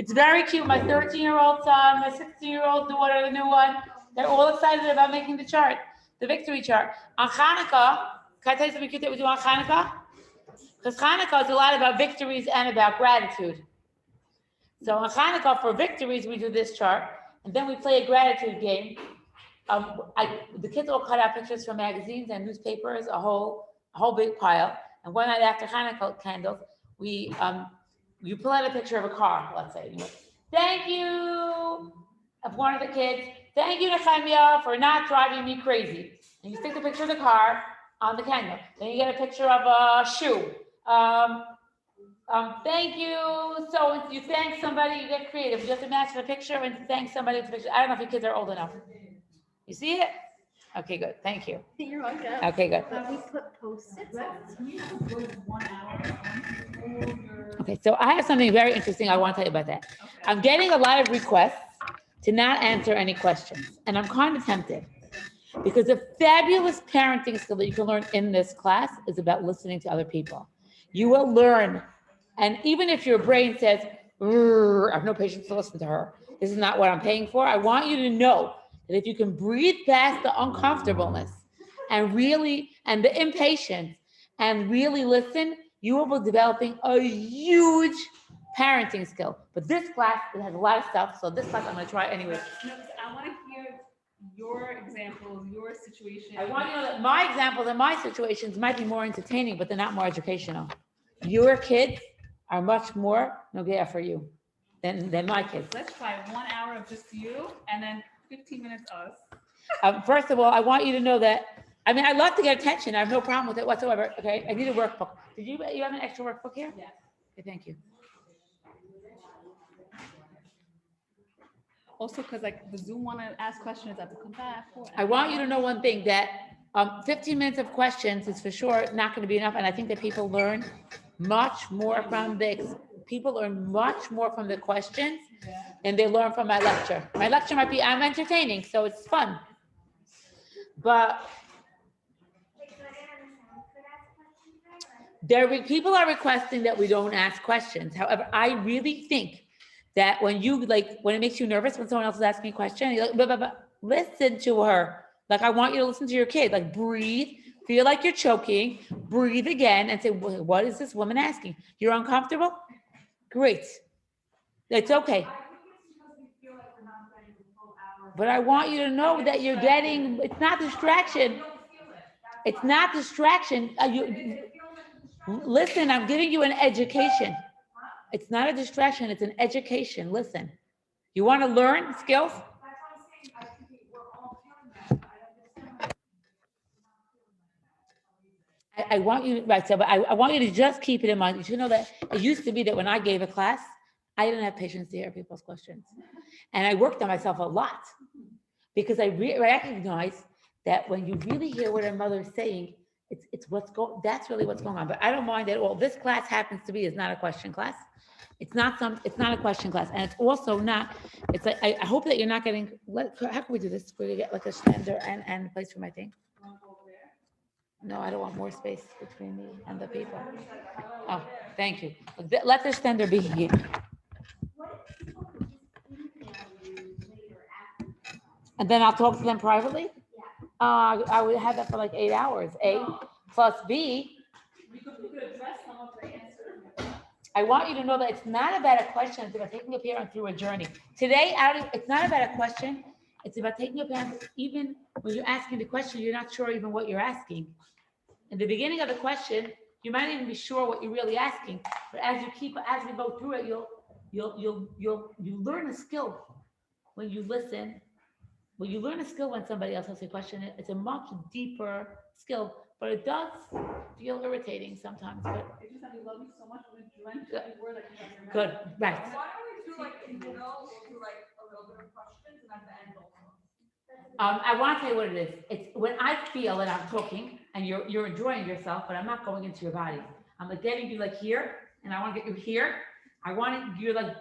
It's very cute. My 13-year-old son, my 16-year-old daughter, the new one, they're all excited about making the chart, the victory chart. On Hanukkah, can I tell you something cute that we do on Hanukkah? Because Hanukkah is a lot about victories and about gratitude. So on Hanukkah, for victories, we do this chart, and then we play a gratitude game. The kids all cut out pictures from magazines and newspapers, a whole big pile. And one night after Hanukkah candles, you pull out a picture of a car, let's say. Thank you, of one of the kids. Thank you, Nehemiah, for not driving me crazy. And you stick the picture of the car on the candle. Then you get a picture of a shoe. Thank you. So you thank somebody, you get creative. You have to match the picture and thank somebody with the picture. I don't know if your kids are old enough. You see it? Okay, good. Thank you. You're welcome. Okay, good. We put post-its. Okay, so I have something very interesting I want to tell you about that. Okay. I'm getting a lot of requests to not answer any questions, and I'm kind of tempted because a fabulous parenting skill that you can learn in this class is about listening to other people. You will learn, and even if your brain says, I have no patience to listen to her, this is not what I'm paying for, I want you to know that if you can breathe past the uncomfortableness and the impatience and really listen, you will be developing a huge parenting skill. But this class, it has a lot of stuff, so this class I'm going to try anyway. No, I want to hear your examples, your situation. I want you to know that my examples and my situations might be more entertaining, but they're not more educational. Your kids are much more nogea for you than my kids. Let's try 1 hour of just you, and then 15 minutes us. First of all, I want you to know that, I love to get attention. I have no problem with it whatsoever. Okay, I need a workbook. You have an extra workbook here? Yes. Okay, thank you. Also, because the Zoom want to ask questions, I have to come back. I want you to know one thing, that 15 minutes of questions is for sure not going to be enough. And I think that people learn much more from the questions than they learn from my lecture. My lecture might be, I'm entertaining, so it's fun. But people are requesting that we don't ask questions. However, I really think that when it makes you nervous when someone else is asking a question, you're like, blah, blah, blah, listen to her. I want you to listen to your kid. Breathe, feel like you're choking, breathe again, and say, what is this woman asking? You're uncomfortable? Great. It's okay. But I want you to know that you're getting, it's not distraction. It's not distraction. Listen, I'm giving you an education. It's not a distraction, it's an education. Listen, you want to learn skills? I want you, right, so but I want you to just keep it in mind. You should know that it used to be that when I gave a class, I didn't have patience to hear people's questions. And I worked on myself a lot because I recognize that when you really hear what a mother is saying, that's really what's going on. But I don't mind at all. This class happens to be is not a question class. It's not a question class, and it's also not. It's like I hope that you're not getting. How can we do this? We're gonna get a stand and a place for my thing. No, I don't want more space between me and the people. Oh, thank you. Let the stander be here. And then I'll talk to them privately. I would have that for 8 hours. A plus B. We could address some of the answers. I want you to know that it's not about a question. It's about taking a parent through a journey. Today, it's not about a question. It's about taking a parent. Even when you're asking the question, you're not sure even what you're asking. In the beginning of the question, you might even be sure what you're really asking. But as we go through it, you'll learn a skill when you listen. When you learn a skill when somebody else asks a question, it's a much deeper skill, but it does feel irritating sometimes. But it's just that we love you so much, we're going to drench every word that comes out of your mouth. Good, right. Why don't we do in the middle, we'll do a little bit of questions and at the end we'll. I want to tell you what it is. It's when I feel that I'm talking and you're enjoying yourself, but I'm not going into your body. I'm getting you here, and I want to get you here. I want you're but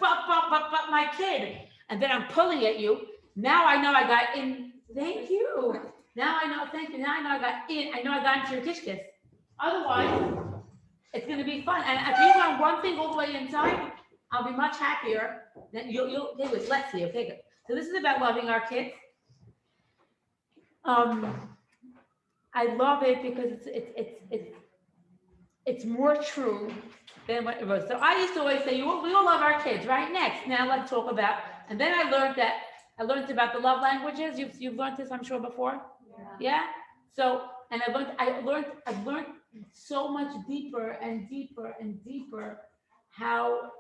my kid, and then I'm pulling at you. Now I know I got in. Thank you. Now I know. Thank you. Now I know I got in. I know I got into your kishkis. Otherwise, it's going to be fun. And if you want one thing all the way inside, I'll be much happier. Then you'll okay, wait, let's see. Okay, good. So this is about loving our kids. I love it because it's more true than what it was. So I used to always say, we all love our kids, right? Next, now let's talk about. And then I learned about the love languages. You've learned this, I'm sure, before. Yeah. So and I've learned so much deeper and deeper and deeper how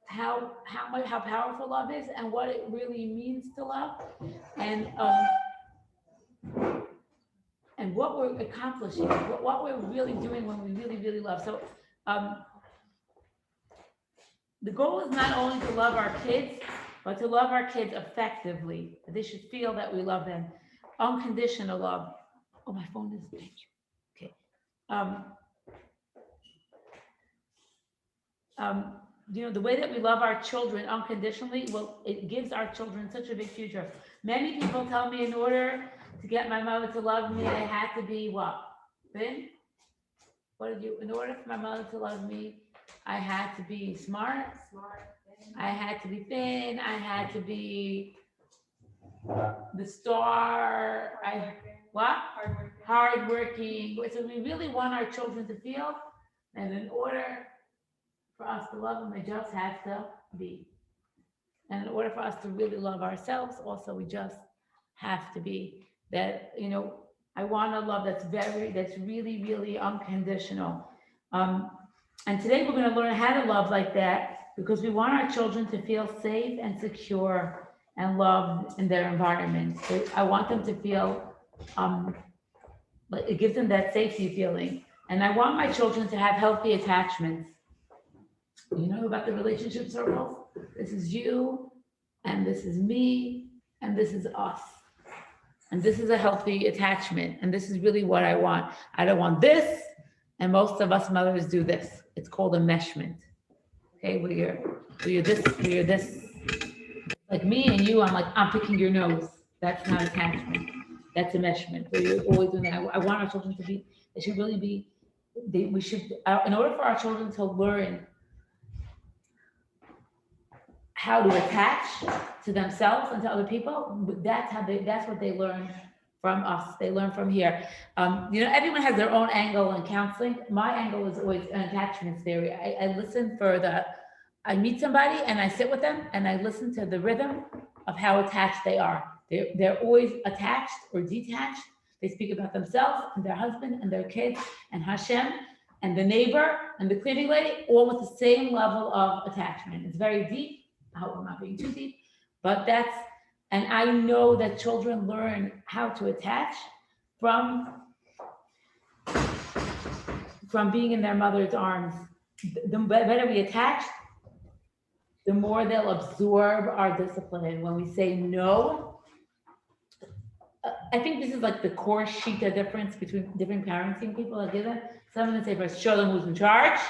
powerful love is and what it really means to love, and what we're accomplishing, what we're really doing when we really, really love. So the goal is not only to love our kids, but to love our kids effectively. They should feel that we love them. Unconditional love. Oh, my phone is big. Okay. The way that we love our children unconditionally, well, it gives our children such a big future. Many people tell me in order to get my mother to love me, I had to be what? Thin? In order for my mother to love me, I had to be smart. I had to be thin. I had to be the star. Hardworking. So we really want our children to feel, and in order for us to love them, they just have to be. And in order for us to really love ourselves, also, we just have to be that, I want a love that's really, really unconditional. And today we're going to learn how to love like that because we want our children to feel safe and secure and loved in their environment. So I want them to feel, like it gives them that safety feeling. And I want my children to have healthy attachments. You know about the relationship circles? This is you, and this is me, and this is us. And this is a healthy attachment. And this is really what I want. I don't want this. And most of us mothers do this. It's called enmeshment. Okay, where you're this. Like me and you, I'm picking your nose. That's not attachment. That's enmeshment. Where you're always doing that. I want our children to be, they should really be, we should, in order for our children to learn how to attach to themselves and to other people, that's what they learn from us. They learn from here. Everyone has their own angle in counseling. My angle is always an attachment theory. I listen I meet somebody and I sit with them and I listen to the rhythm of how attached they are. They're always attached or detached. They speak about themselves and their husband and their kids and Hashem and the neighbor and the cleaning lady, all with the same level of attachment. It's very deep. I hope I'm not being too deep, but and I know that children learn how to attach from being in their mother's arms. The better we attach, the more they'll absorb our discipline. And when we say no, I think this is like the core Shita difference between different parenting people. Some of them say first, show them who's in charge,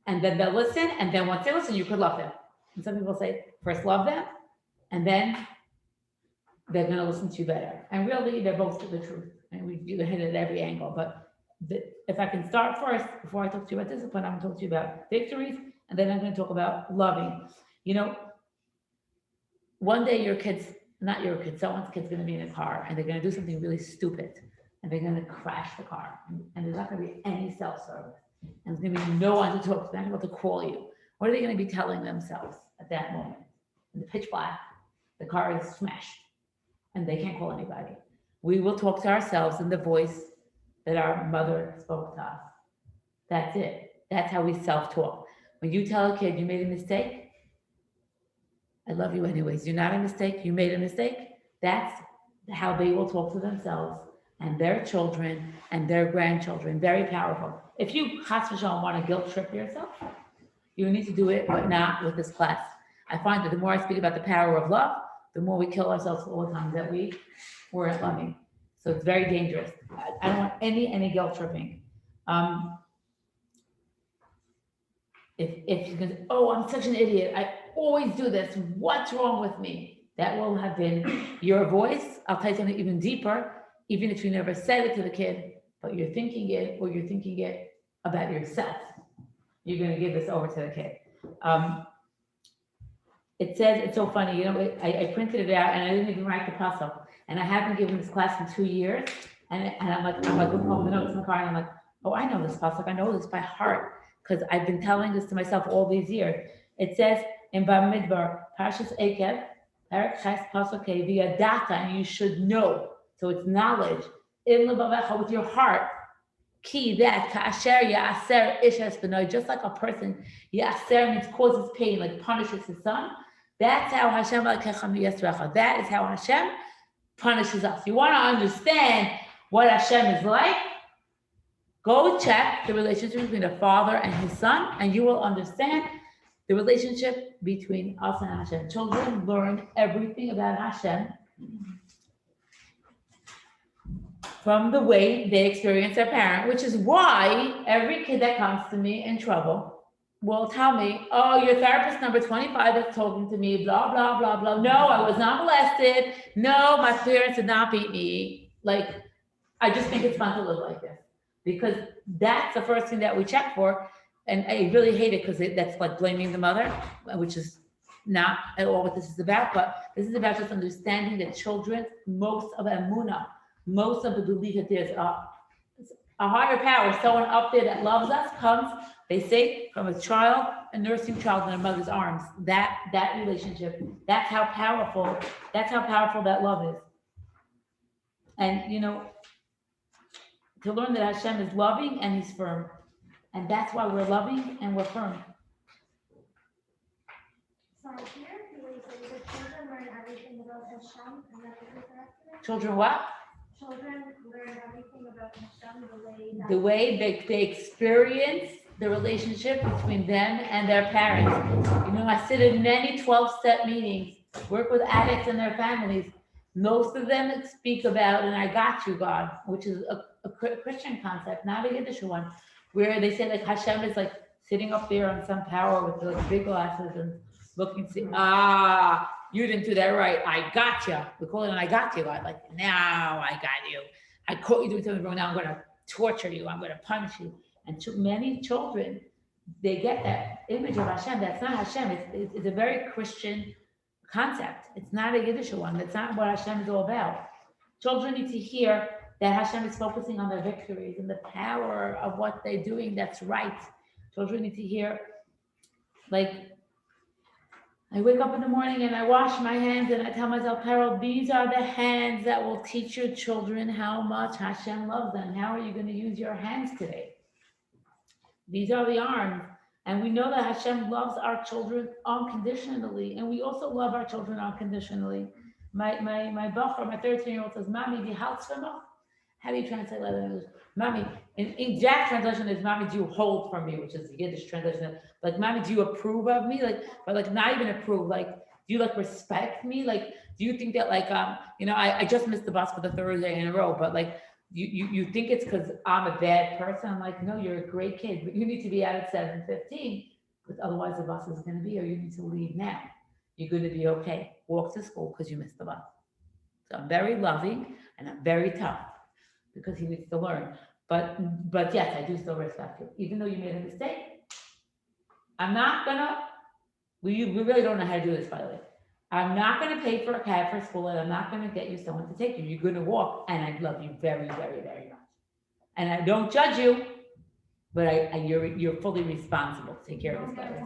and then they'll listen, and then once they listen, you could love them. And some people say, first love them, and then they're going to listen to you better. And really, they're both the truth. And we do hit it at every angle. But if I can start first, before I talk to you about discipline, I'm going to talk to you about victories, and then I'm going to talk about loving. One day someone's kid's going to be in a car, and they're going to do something really stupid, and they're going to crash the car, and there's not going to be any self-service, and there's going to be no one to talk to, they're not going to be able to call you. What are they going to be telling themselves at that moment? In the pitch black, the car is smashed and they can't call anybody. We will talk to ourselves in the voice that our mother spoke to us. That's it. That's how we self-talk. When you tell a kid you made a mistake, I love you anyways. You're not a mistake. You made a mistake. That's how they will talk to themselves and their children and their grandchildren. Very powerful. If you, chas v'shalom, want to guilt trip yourself, you need to do it, but not with this class. I find that the more I speak about the power of love, the more we kill ourselves all the time that we weren't loving. So it's very dangerous. I don't want any guilt tripping. If you can, oh, I'm such an idiot. I always do this. What's wrong with me? That will have been your voice. I'll tell you something even deeper, even if you never said it to the kid, but you're thinking it, or you're thinking it about yourself. You're going to give this over to the kid. it says, it's so funny, I printed it out and I didn't even write the puzzle. And I haven't given this class in 2 years. And I'm like, looking over the notes in the car and I'm like, oh, I know this puzzle. I know this by heart. Because I've been telling this to myself all these years. It says in Bamidbar, Parshas Ekev, Parak Ches Pasuk V'yadata, and you should know. So it's knowledge. In levavecha, with your heart. Ki that ka'asher ya'aser ish esbenoi, just like a person ya'aser means causes pain, like punishes his son. That's how Hashem yasrecha. That is how Hashem punishes us. You want to understand what Hashem is like? Go check the relationship between the father and his son, and you will understand the relationship between us and Hashem. Children learn everything about Hashem from the way they experience their parent, which is why every kid that comes to me in trouble will tell me, oh, your therapist number 25 is talking to me, blah, blah, blah, blah. No, I was not molested. No, my parents did not beat me. Like, I just think it's fun to live like this because that's the first thing that we check for. And I really hate it because that's like blaming the mother, which is not at all what this is about. But this is about just understanding that children, most of emunah, most of the belief that there's a higher power, someone up there that loves us comes, they say, from a child, a nursing child in a mother's arms. That relationship, that's how powerful that love is. And to learn that Hashem is loving and he's firm. And that's why we're loving and we're firm. So here, we say that children learn everything about Hashem, and that's correct? Children what? Children learn everything about Hashem the way they experience the relationship between them and their parents. I sit in many 12-step meetings, work with addicts and their families. Most of them speak about, and I got you, God, which is a Christian concept, not a Yiddish one, where they say like Hashem is like sitting up there on some tower with those big glasses and looking, you didn't do that right. I got you. We call it an I got you, God. Like, now I got you. I caught you doing something wrong. Now I'm going to torture you. I'm going to punish you. And many children, they get that image of Hashem. That's not Hashem. It's a very Christian concept. It's not a Yiddish one. That's not what Hashem is all about. Children need to hear that Hashem is focusing on their victories and the power of what they're doing that's right. Children need to hear, like, I wake up in the morning and I wash my hands and I tell myself, Perl, these are the hands that will teach your children how much Hashem loves them. How are you going to use your hands today? These are the arms. And we know that Hashem loves our children unconditionally. And we also love our children unconditionally. My bacher, my 13-year-old says, Mommy, die houdt van me? How do you translate that in English? Mommy, in Jack's translation is, Mommy, do you hold for me? Which is the Yiddish translation. Like, Mommy, do you approve of me? But not even approve. Like, do you respect me? Like, do you think that I just missed the bus for the third day in a row, but you think it's because I'm a bad person? I'm like, no, you're a great kid, but you need to be out at 7:15 because otherwise the bus is going to be, or you need to leave now. You're going to be okay. Walk to school because you missed the bus. So I'm very loving and I'm very tough because he needs to learn. But yes, I do still respect you. Even though you made a mistake, I'm not gonna, we really don't know how to do this, by the way. I'm not gonna pay for a cab for school and I'm not gonna get you someone to take you. You're gonna walk and I love you very, very, very much. And I don't judge you, but you're fully responsible to take care of this guy.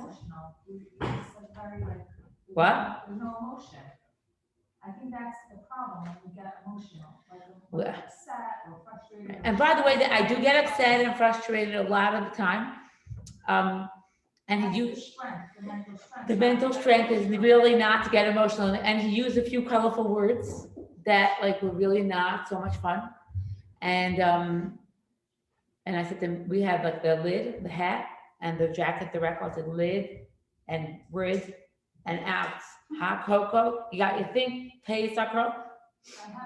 What? There's no emotion. I think that's the problem when we get emotional, like Well, we're upset or frustrated. And by the way, I do get upset and frustrated a lot of the time. And That's he the used strength, the mental strength. the mental strength is really not to get emotional. And he used a few colorful words that were really not so much fun. And I said to him, we have the lid, the hat, and the jacket, the record. I said lid and rid and outs. Hot cocoa, you got your thing, pay sakro,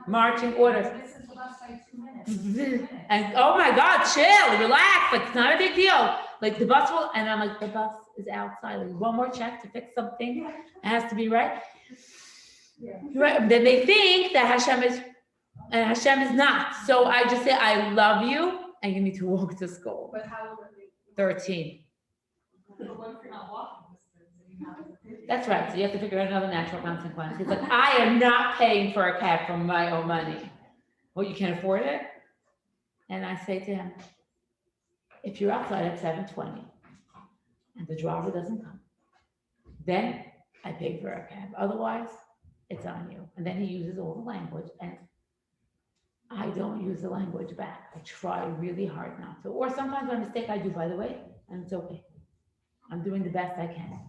marching orders. This is the bus by 2 minutes. And oh my God, chill, relax, it's not a big deal. The bus will, and I'm like, the bus is outside. One more check to fix something. It has to be right. Yeah. Right. Then they think that Hashem is, and Hashem is not. So I just say, I love you, and you need to walk to school. But how old are they? 13. But what if you're not walking distance and That's right, so you have to figure out another natural consequence. He's like, I am not paying for a cab from my own money. Well, you can't afford it? And I say to him, if you're outside at 7:20 and the driver doesn't come, then I pay for a cab. Otherwise, it's on you. And then he uses all the language, and I don't use the language back. I try really hard not to. Or sometimes by mistake I do, by the way, and it's okay. I'm doing the best I can.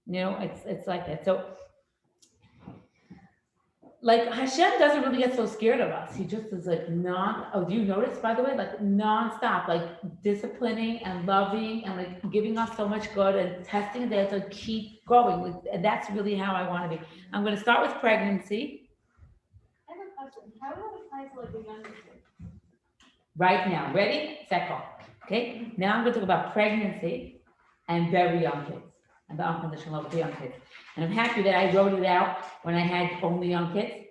You know, it's like that. So, like Hashem doesn't really get so scared of us. He just is like do you notice, by the way, like nonstop, like disciplining and loving and like giving us so much good and testing that to keep going. And that's really how I want to be. I'm going to start with pregnancy. I have a question. How would it apply to like a younger kid? Right now. Ready? Set, go. Okay. Now I'm going to talk about pregnancy and very young kids and the unconditional love of the young kids. And I'm happy that I wrote it out when I had only young kids.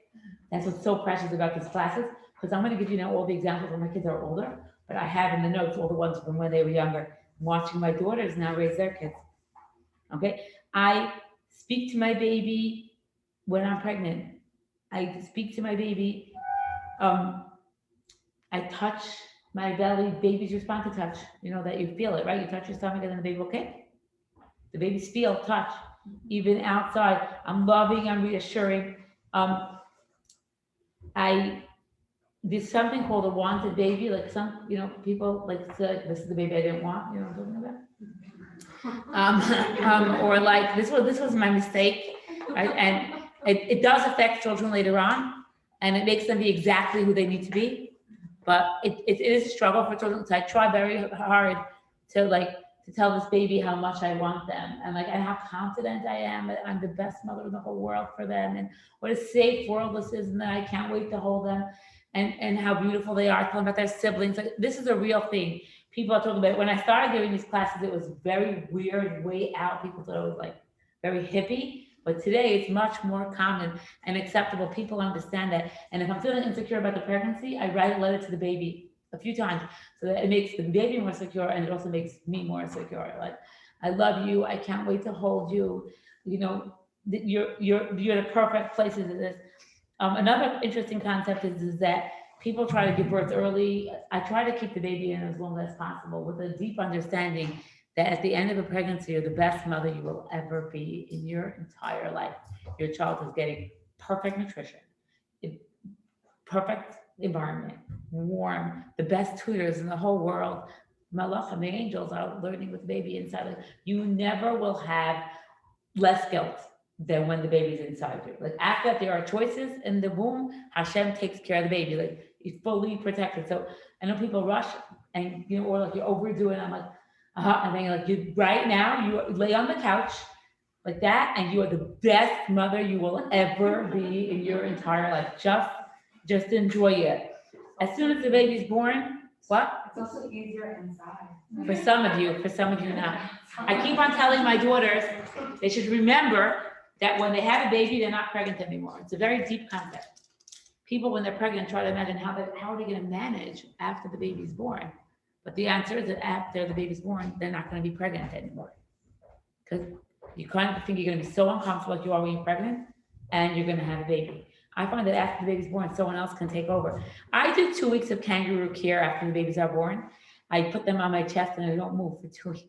That's what's so precious about these classes, because I'm going to give you now all the examples when my kids are older, but I have in the notes all the ones from when they were younger. I'm watching my daughters now raise their kids. Okay. I speak to my baby when I'm pregnant. I speak to my baby. I touch my belly. Babies respond to touch. You know that you feel it, right? You touch your stomach and then the baby, okay? The babies feel touch, even outside. I'm loving, I'm reassuring. There's something called a wanted baby, like some, you know, people like say, this is the baby I didn't want, you know what I'm talking about? Or like, this was my mistake, right? And it does affect children later on, and it makes them be exactly who they need to be. But it is a struggle for children. So I try very hard to tell this baby how much I want them, and like, and how confident I am that I'm the best mother in the whole world for them, and what a safe world this is, and that I can't wait to hold them, and how beautiful they are. Tell them about their siblings. Like, this is a real thing. People are talking about it. When I started giving these classes, it was very weird, way out. People thought it was like very hippie, but today it's much more common and acceptable. People understand that. And if I'm feeling insecure about the pregnancy, I write a letter to the baby a few times, so that it makes the baby more secure, and it also makes me more secure. Like, I love you. I can't wait to hold you. You know, you're the perfect places in this. Another interesting concept is that people try to give birth early. I try to keep the baby in as long as possible, with a deep understanding that at the end of a pregnancy, you're the best mother you will ever be in your entire life. Your child is getting perfect nutrition, perfect environment, warm, the best tutors in the whole world. Malach and the angels are learning with the baby inside. You never will have less guilt than when the baby's inside you. Like, after that, there are choices in the womb. Hashem takes care of the baby. Like, he's fully protected. So I know people rush and, you know, or like you overdo it. I'm like, and then like, you right now, you lay on the couch like that, and you are the best mother you will ever be in your entire life. Just enjoy it. As soon as the baby's born, what? It's also easier inside. For some of you not. I keep on telling my daughters they should remember that when they have a baby, they're not pregnant anymore. It's a very deep concept. People, when they're pregnant, try to imagine how are they going to manage after the baby's born. But the answer is that after the baby's born, they're not going to be pregnant anymore. Because you kind of think you're going to be so uncomfortable like you are when you're pregnant, and you're going to have a baby. I find that after the baby's born, someone else can take over. I do 2 weeks of kangaroo care after the babies are born. I put them on my chest and I don't move for 2 weeks.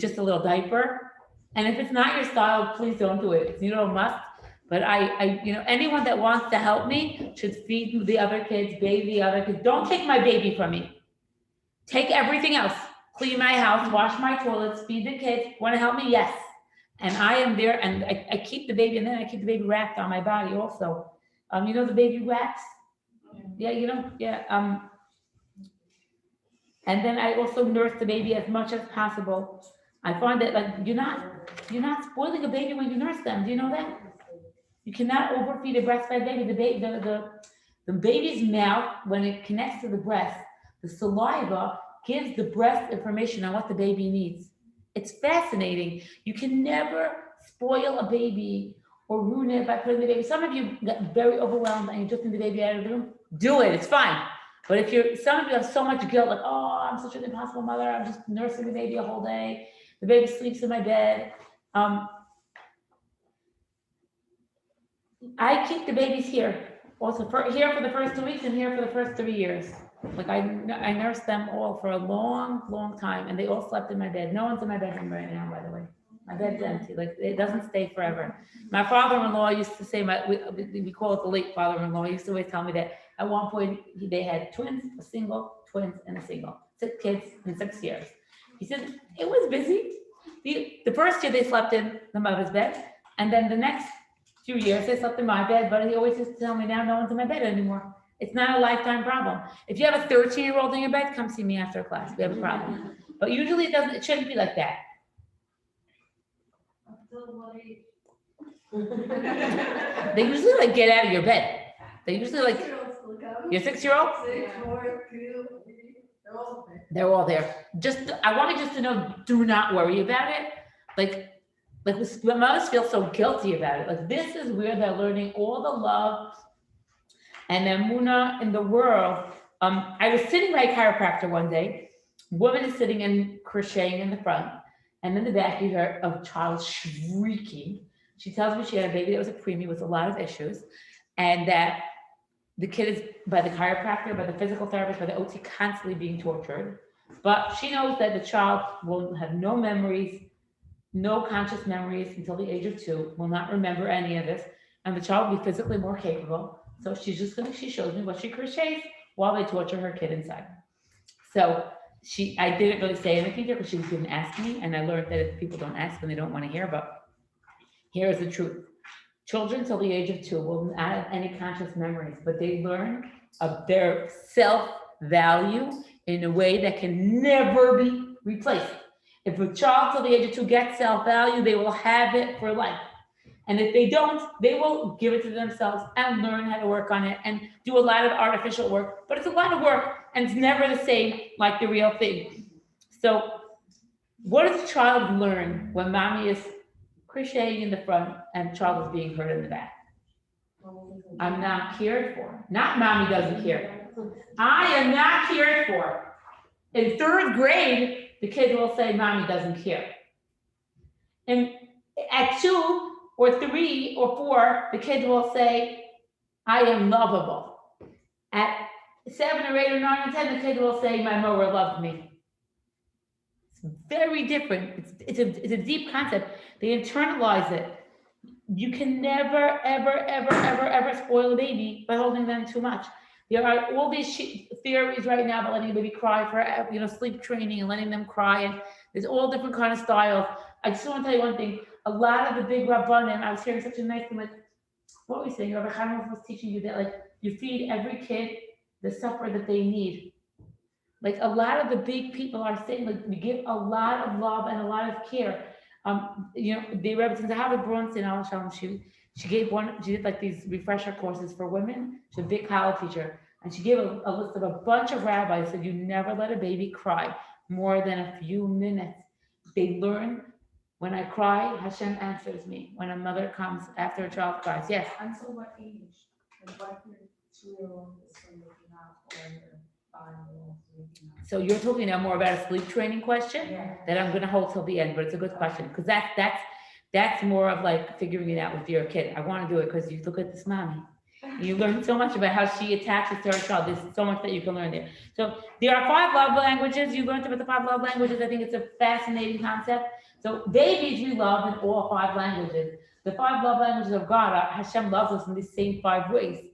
Just a little diaper. And if it's not your style, please don't do it. You know, a must. But I, you know, anyone that wants to help me should feed the other kids, bathe the other kids. Don't take my baby from me. Take everything else. Clean my house, wash my toilets, feed the kids. Want to help me? Yes. And I am there, and I keep the baby, and then I keep the baby wrapped on my body also. You know the baby wraps? Yeah, you know, yeah. And then I also nurse the baby as much as possible. I find that like you're not spoiling a baby when you nurse them. Do you know that? You cannot overfeed a breastfed baby. The baby's mouth, when it connects to the breast, the saliva gives the breast information on what the baby needs. It's fascinating. You can never spoil a baby or ruin it by putting the baby. Some of you get very overwhelmed and you're just in the baby out of the room. Do it. It's fine. But some of you have so much guilt, like, oh, I'm such an impossible mother. I'm just nursing the baby a whole day. The baby sleeps in my bed. I keep the babies here, also here for the first 2 weeks and here for the first 3 years. Like I nursed them all for a long, long time, and they all slept in my bed. No one's in my bedroom right now, by the way. My bed's empty. Like it doesn't stay forever. My father-in-law used to say, we call it the late father-in-law. He used to always tell me that at one point they had twins, a single, twins, and a single. 6 kids in 6 years. He said it was busy. The first year they slept in the mother's bed, and then the next few years they slept in my bed. But he always used to tell me, now no one's in my bed anymore. It's not a lifetime problem. If you have a 13-year-old in your bed, come see me after class. We have a problem. But usually it shouldn't be like that. They usually like get out of your bed. They usually like, your 6-year-old? They're all there. I want you just to know, do not worry about it. Like mothers feel so guilty about it. Like this is where they're learning all the love and emunah in the world. I was sitting by a chiropractor one day. Woman is sitting and crocheting in the front, and in the back you hear a child shrieking. She tells me she had a baby that was a preemie with a lot of issues, and that the kid is by the chiropractor, by the physical therapist, by the OT constantly being tortured. But she knows that the child will have no memories, no conscious memories until the age of 2, will not remember any of this, and the child will be physically more capable. So she shows me what she crochets while they torture her kid inside. So I didn't really say anything to her because she didn't ask me, and I learned that if people don't ask and they don't want to hear, but here is the truth. Children till the age of 2 will not have any conscious memories, but they learn of their self-value in a way that can never be replaced. If a child till the age of 2 gets self-value, they will have it for life. And if they don't, they will give it to themselves and learn how to work on it and do a lot of artificial work. But it's a lot of work, and it's never the same like the real thing. So what does a child learn when mommy is crocheting in the front and the child is being hurt in the back? I'm not cared for. Not mommy doesn't care. I am not cared for. In 3rd grade, the kid will say mommy doesn't care. And at 2 or 3 or 4, the kid will say, I am lovable. At 7 or 8 or 9 or 10, the kid will say, my mother loved me. It's very different. It's a deep concept. They internalize it. You can never, ever, ever, ever, ever spoil a baby by holding them too much. There are all these theories right now about letting a baby cry for, sleep training and letting them cry. And there's all different kind of styles. I just want to tell you one thing. A lot of the big Rabbanim, I was hearing such a nice thing, like, what were we saying? Rabbi Chaim was teaching you that, like, you feed every kid the supper that they need. Like, a lot of the big people are saying, like, we give a lot of love and a lot of care. The Rebbe Zahavi Bronstein, Al Shalom, she did like these refresher courses for women. She's a big college teacher. And she gave a list of a bunch of rabbis, said, you never let a baby cry more than a few minutes. They learn, when I cry, Hashem answers me. When a mother comes after a child cries, yes. Until what age? Like what your 2-year-old is still waking up, or your 5-year-old is waking up? So you're talking now more about a sleep training question Yeah. that I'm going to hold till the end, but it's a good question because that's more of like figuring it out with your kid. I want to do it because you look at this mommy. You learn so much about how she attaches to her child. There's so much that you can learn there. So there are 5 love languages. You learned about the 5 love languages. I think it's a fascinating concept. So babies we love in all 5 languages. The 5 love languages of God, Hashem loves us in these same 5 ways.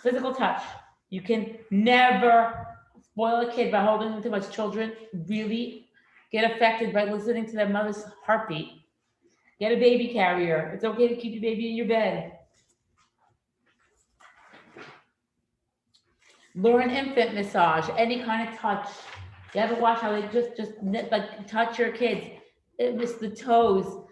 Physical touch. You can never spoil a kid by holding them too much. Children really get affected by listening to their mother's heartbeat. Get a baby carrier. It's okay to keep your baby in your bed. Learn infant massage, any kind of touch. You ever watch how they just like touch your kids? It was the toes.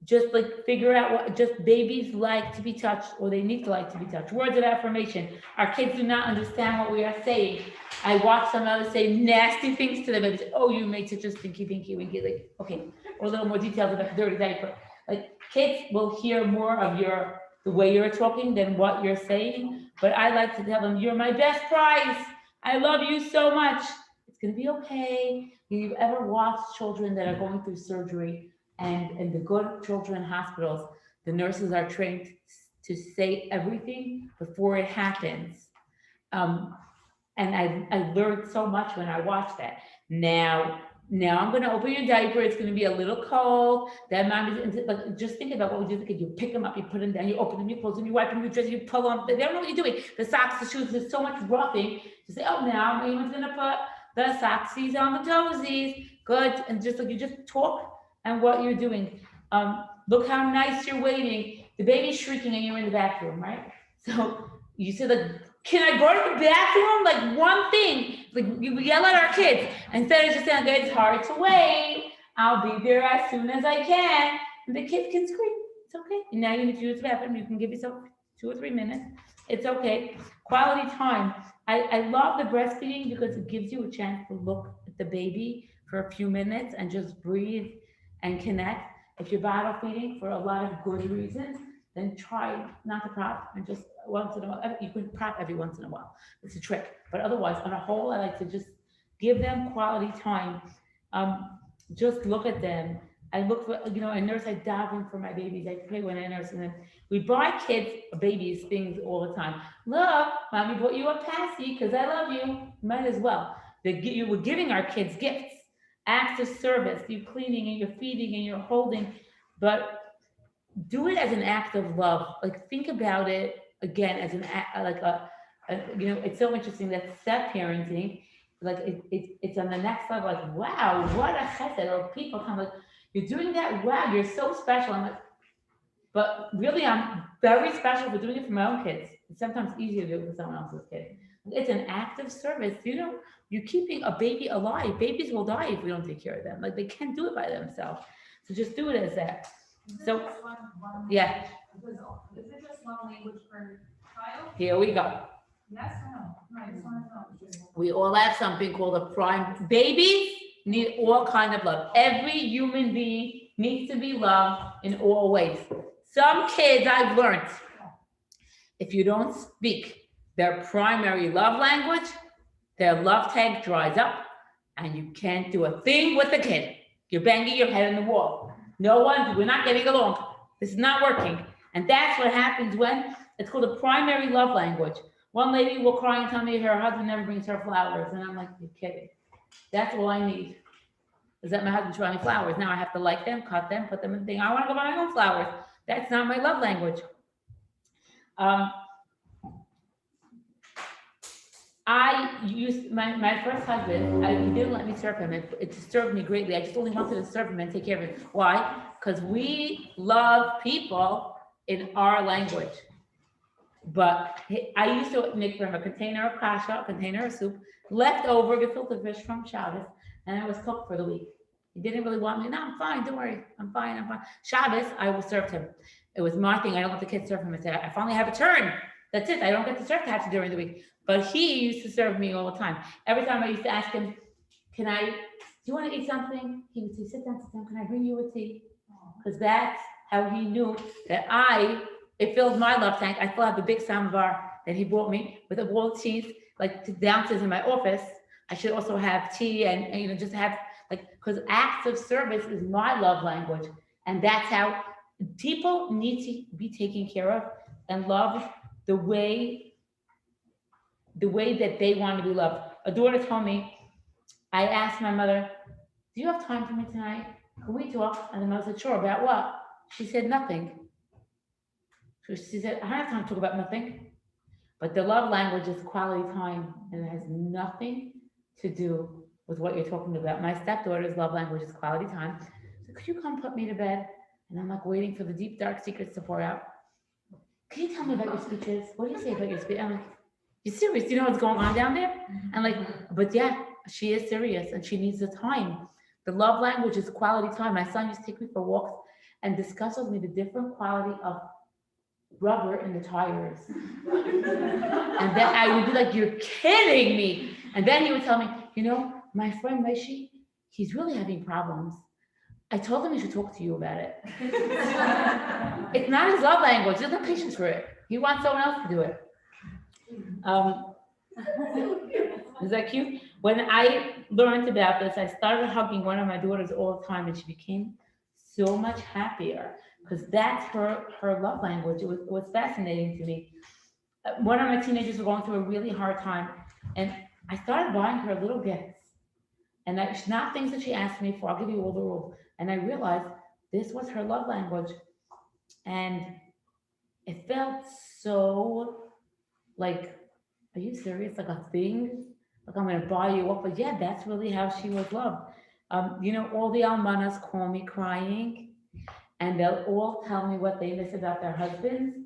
Just like figure out what just babies like to be touched, or they need to like to be touched. Words of affirmation. Our kids do not understand what we are saying. I watch some others say nasty things to them and say, oh, you made such a stinky pinky winky. Like, okay, or a little more details about dirty diaper. Like kids will hear more of the way you're talking than what you're saying. But I like to tell them, you're my best prize. I love you so much. It's gonna be okay. You've ever watched children that are going through surgery and in the good children hospitals, the nurses are trained to say everything before it happens. Um, and I learned so much when I watched that. Now I'm gonna open your diaper. It's gonna be a little cold. That mom is, but just think about what we do as a kid. You pick them up, you put them down, you open them, you close them, you wipe them, you dress, you pull them. They don't know what you're doing. The socks, the shoes. There's so much roughing to say. Oh, now anyone's gonna put the socksies on the toesies. Good, and just like you just talk and what you're doing. Look how nice you're waiting. The baby's shrieking and you're in the bathroom, right? So you say like, can I go to the bathroom? Like one thing, like we yell at our kids instead of just saying, okay, it's hard to wait. I'll be there as soon as I can. And the kids can scream. It's okay. And now you need to use the bathroom. You can give yourself 2 or 3 minutes. It's okay. Quality time. I love the breastfeeding because it gives you a chance to look at the baby for a few minutes and just breathe and connect. If you're bottle feeding for a lot of good reasons, then try not to prop and just once in a while. You can prop every once in a while. It's a trick. But otherwise, on a whole, I like to just give them quality time. Just look at them. I look for, a nurse, I dive in for my babies. I pray when I nurse, and then we buy kids, babies, things all the time. Look, mommy bought you a passy because I love you. Might as well. You were giving our kids gifts, acts of service. You're cleaning and you're feeding and you're holding, but do it as an act of love. Like think about it again as an act, like it's so interesting that step parenting, like it's on the next level. Like wow, what a chesed! Or people come like, you're doing that. Wow, you're so special. I'm like, but really, I'm very special for doing it for my own kids. It's sometimes easier to do it for someone else's kid. It's an act of service. You're keeping a baby alive. Babies will die if we don't take care of them. Like they can't do it by themselves. So just do it as that. So, yeah. Is it just one language per child? Here we go. Yes or no? No, I just want to know. We all have something called a prime. Babies need all kind of love. Every human being needs to be loved in all ways. Some kids I've learned, if you don't speak their primary love language, their love tank dries up and you can't do a thing with the kid. You're banging your head on the wall. We're not getting along. This is not working. And that's what happens when it's called a primary love language. One lady will cry and tell me her husband never brings her flowers. And I'm like, you're kidding. That's all I need. Is that my husband brought me flowers. Now I have to like them, cut them, put them in the thing. I want to go buy my own flowers. That's not my love language. I used my first husband, he didn't let me serve him. It disturbed me greatly. I just only wanted to serve him and take care of him. Why? Because we love people in our language. But I used to make for him a container of kasha, a container of soup, leftover gefilte fish from Shabbos, and it was cooked for the week. He didn't really want me. No, I'm fine. Don't worry. I'm fine. Shabbos, I will serve him. It was my thing. I don't let the kids serve him. I said, I finally have a turn. That's it. I don't get to serve Patsy during the week. But he used to serve me all the time. Every time I used to ask him, do you want to eat something? He would say, sit down. Can I bring you a tea? Because that's how he knew that it filled my love tank. I still have the big samovar that he bought me with a bowl of cheese, like downstairs in my office. I should also have tea and just have because acts of service is my love language. And that's how people need to be taken care of and loved the way that they want to be loved. A daughter told me, I asked my mother, do you have time for me tonight? Can we talk? And the mother said, sure, about what? She said, nothing. So she said, I don't have time to talk about nothing. But the love language is quality time, and it has nothing to do with what you're talking about. My stepdaughter's love language is quality time. So could you come put me to bed? And I'm like waiting for the deep, dark secrets to pour out. Can you tell me about your speeches? What do you say about your speech? I'm like, you serious? Do you know what's going on down there? And but yeah, she is serious and she needs the time. The love language is quality time. My son used to take me for walks and discuss with me the different quality of rubber in the tires. And then I would be like, you're kidding me. And then he would tell me, my friend Maishi, he's really having problems. I told him he should talk to you about it. It's not his love language. He doesn't have patience for it. He wants someone else to do it. Is that cute? When learned about this, I started hugging one of my daughters all the time, and she became so much happier because that's her love language. It was fascinating to me. One of my teenagers were going through a really hard time, and I started buying her little gifts. And it's not things that she asked me for. I'll give you all the rules. And I realized this was her love language. And it felt so like, are you serious? Like a thing? Like I'm gonna buy you up. But yeah, that's really how she was loved. All the almanas call me crying, and they'll all tell me what they miss about their husbands.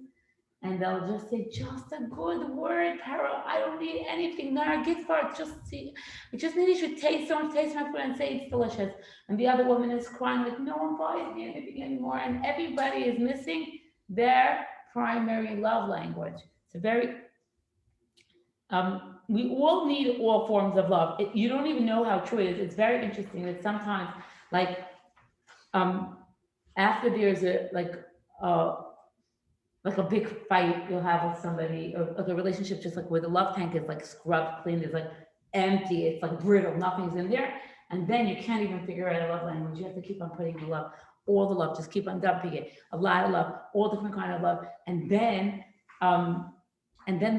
And they'll just say, just a good word, Carol. I don't need anything, not a gift card. I just need you to taste my food and say it's delicious. And the other woman is crying, like, no one buys me anything anymore. And everybody is missing their primary love language. It's a very, we all need all forms of love. You don't even know how true it is. It's very interesting that sometimes, like, after there's like a big fight you'll have with somebody, or like a relationship, just like where the love tank is like scrubbed clean, it's like empty, it's like brittle, nothing's in there. And then you can't even figure out a love language. You have to keep on putting the love, all the love, just keep on dumping it. A lot of love, all different kind of love. And then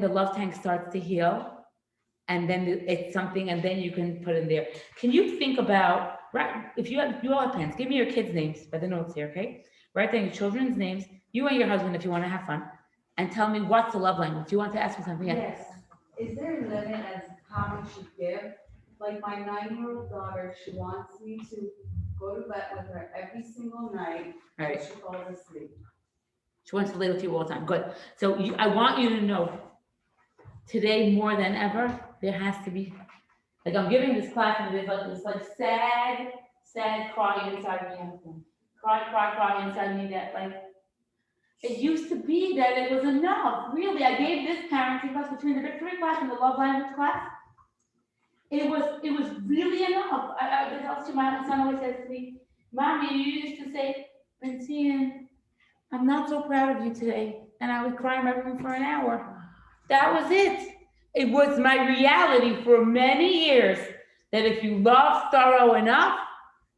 the love tank starts to heal. And then it's something, and then you can put in there. Can you think about, right? If you all have pens, give me your kids' names by the notes here, okay? Write down your children's names, you and your husband if you want to have fun, and tell me what's the love language. Do you want to ask me something? Yes. Is there a limit as how much you give? Like my 9-year-old daughter, she wants me to go to bed with her every single night. All right. She falls asleep. She wants to lay with you all the time. Good. So I want you to know, today more than ever, there has to be, like I'm giving this class and there's like this like sad cry inside me. Cry inside me that like, it used to be that it was enough. Really, I gave this parenting class between the victory class and the love language class. It was really enough. I tell you, my son always says to me, Mommy, you used to say, Francine, I'm not so proud of you today. And I would cry in my room for an hour. That was it. It was my reality for many years that if you love thorough enough,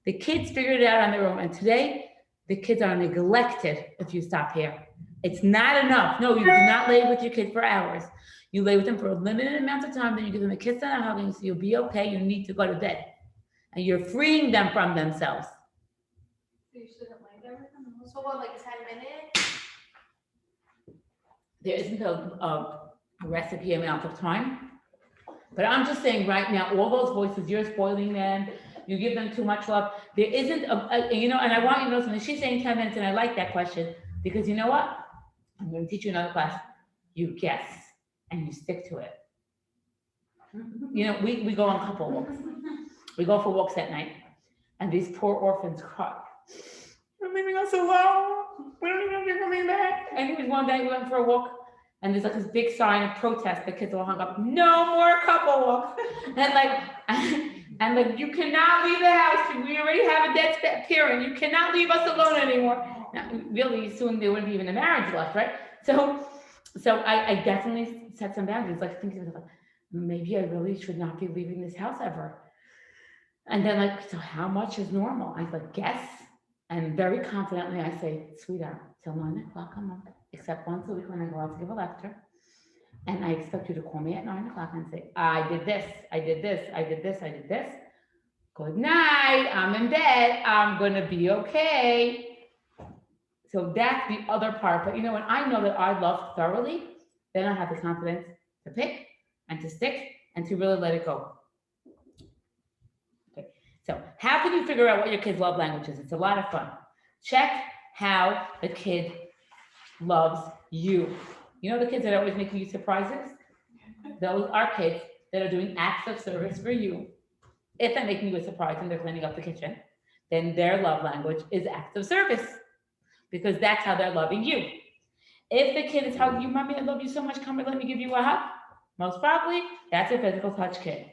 the kids figured it out on their own. And today, the kids are neglected if you stop here. It's not enough. No, you do not lay with your kid for hours. You lay with them for a limited amount of time, then you give them a kiss and a hug, and you say, you'll be okay, you need to go to bed. And you're freeing them from themselves. So you shouldn't lay there with them? So what, like 10 minutes? There isn't a recipe amount of time. But I'm just saying right now, all those voices, you're spoiling them, you give them too much love. There isn't and I want you to know something. She's saying 10 minutes, and I like that question, because you know what? I'm going to teach you another class. You guess, and you stick to it. We go on couple walks. We go for walks at night, and these poor orphans cry. They're leaving us alone. We don't even know if you're coming back. And it was one day we went for a walk, and there's like this big sign of protest. The kids all hung up, no more couple walks. And like, you cannot leave the house. We already have a dead parent. You cannot leave us alone anymore. Now, really, soon there wouldn't be even a marriage left, right? So I definitely set some boundaries, like thinking about, maybe I really should not be leaving this house ever. And then like, so how much is normal? I like, guess. And very confidently I say, sweetheart, till 9 o'clock a month, except once a week when I go out to give a lecture. And I expect you to call me at 9 o'clock and say, I did this, I did this, I did this, I did this. Good night, I'm in bed, I'm gonna be okay. So that's the other part. But when I know that I love thoroughly, then I have the confidence to pick and to stick and to really let it go. Okay. So how can you figure out what your kid's love language is? It's a lot of fun. Check how the kid loves you. The kids that are always making you surprises? Those are kids that are doing acts of service for you. If they're making you a surprise and they're cleaning up the kitchen, then their love language is acts of service, because that's how they're loving you. If the kid is hugging you, Mommy, I love you so much, come here, let me give you a hug, most probably that's a physical touch kid.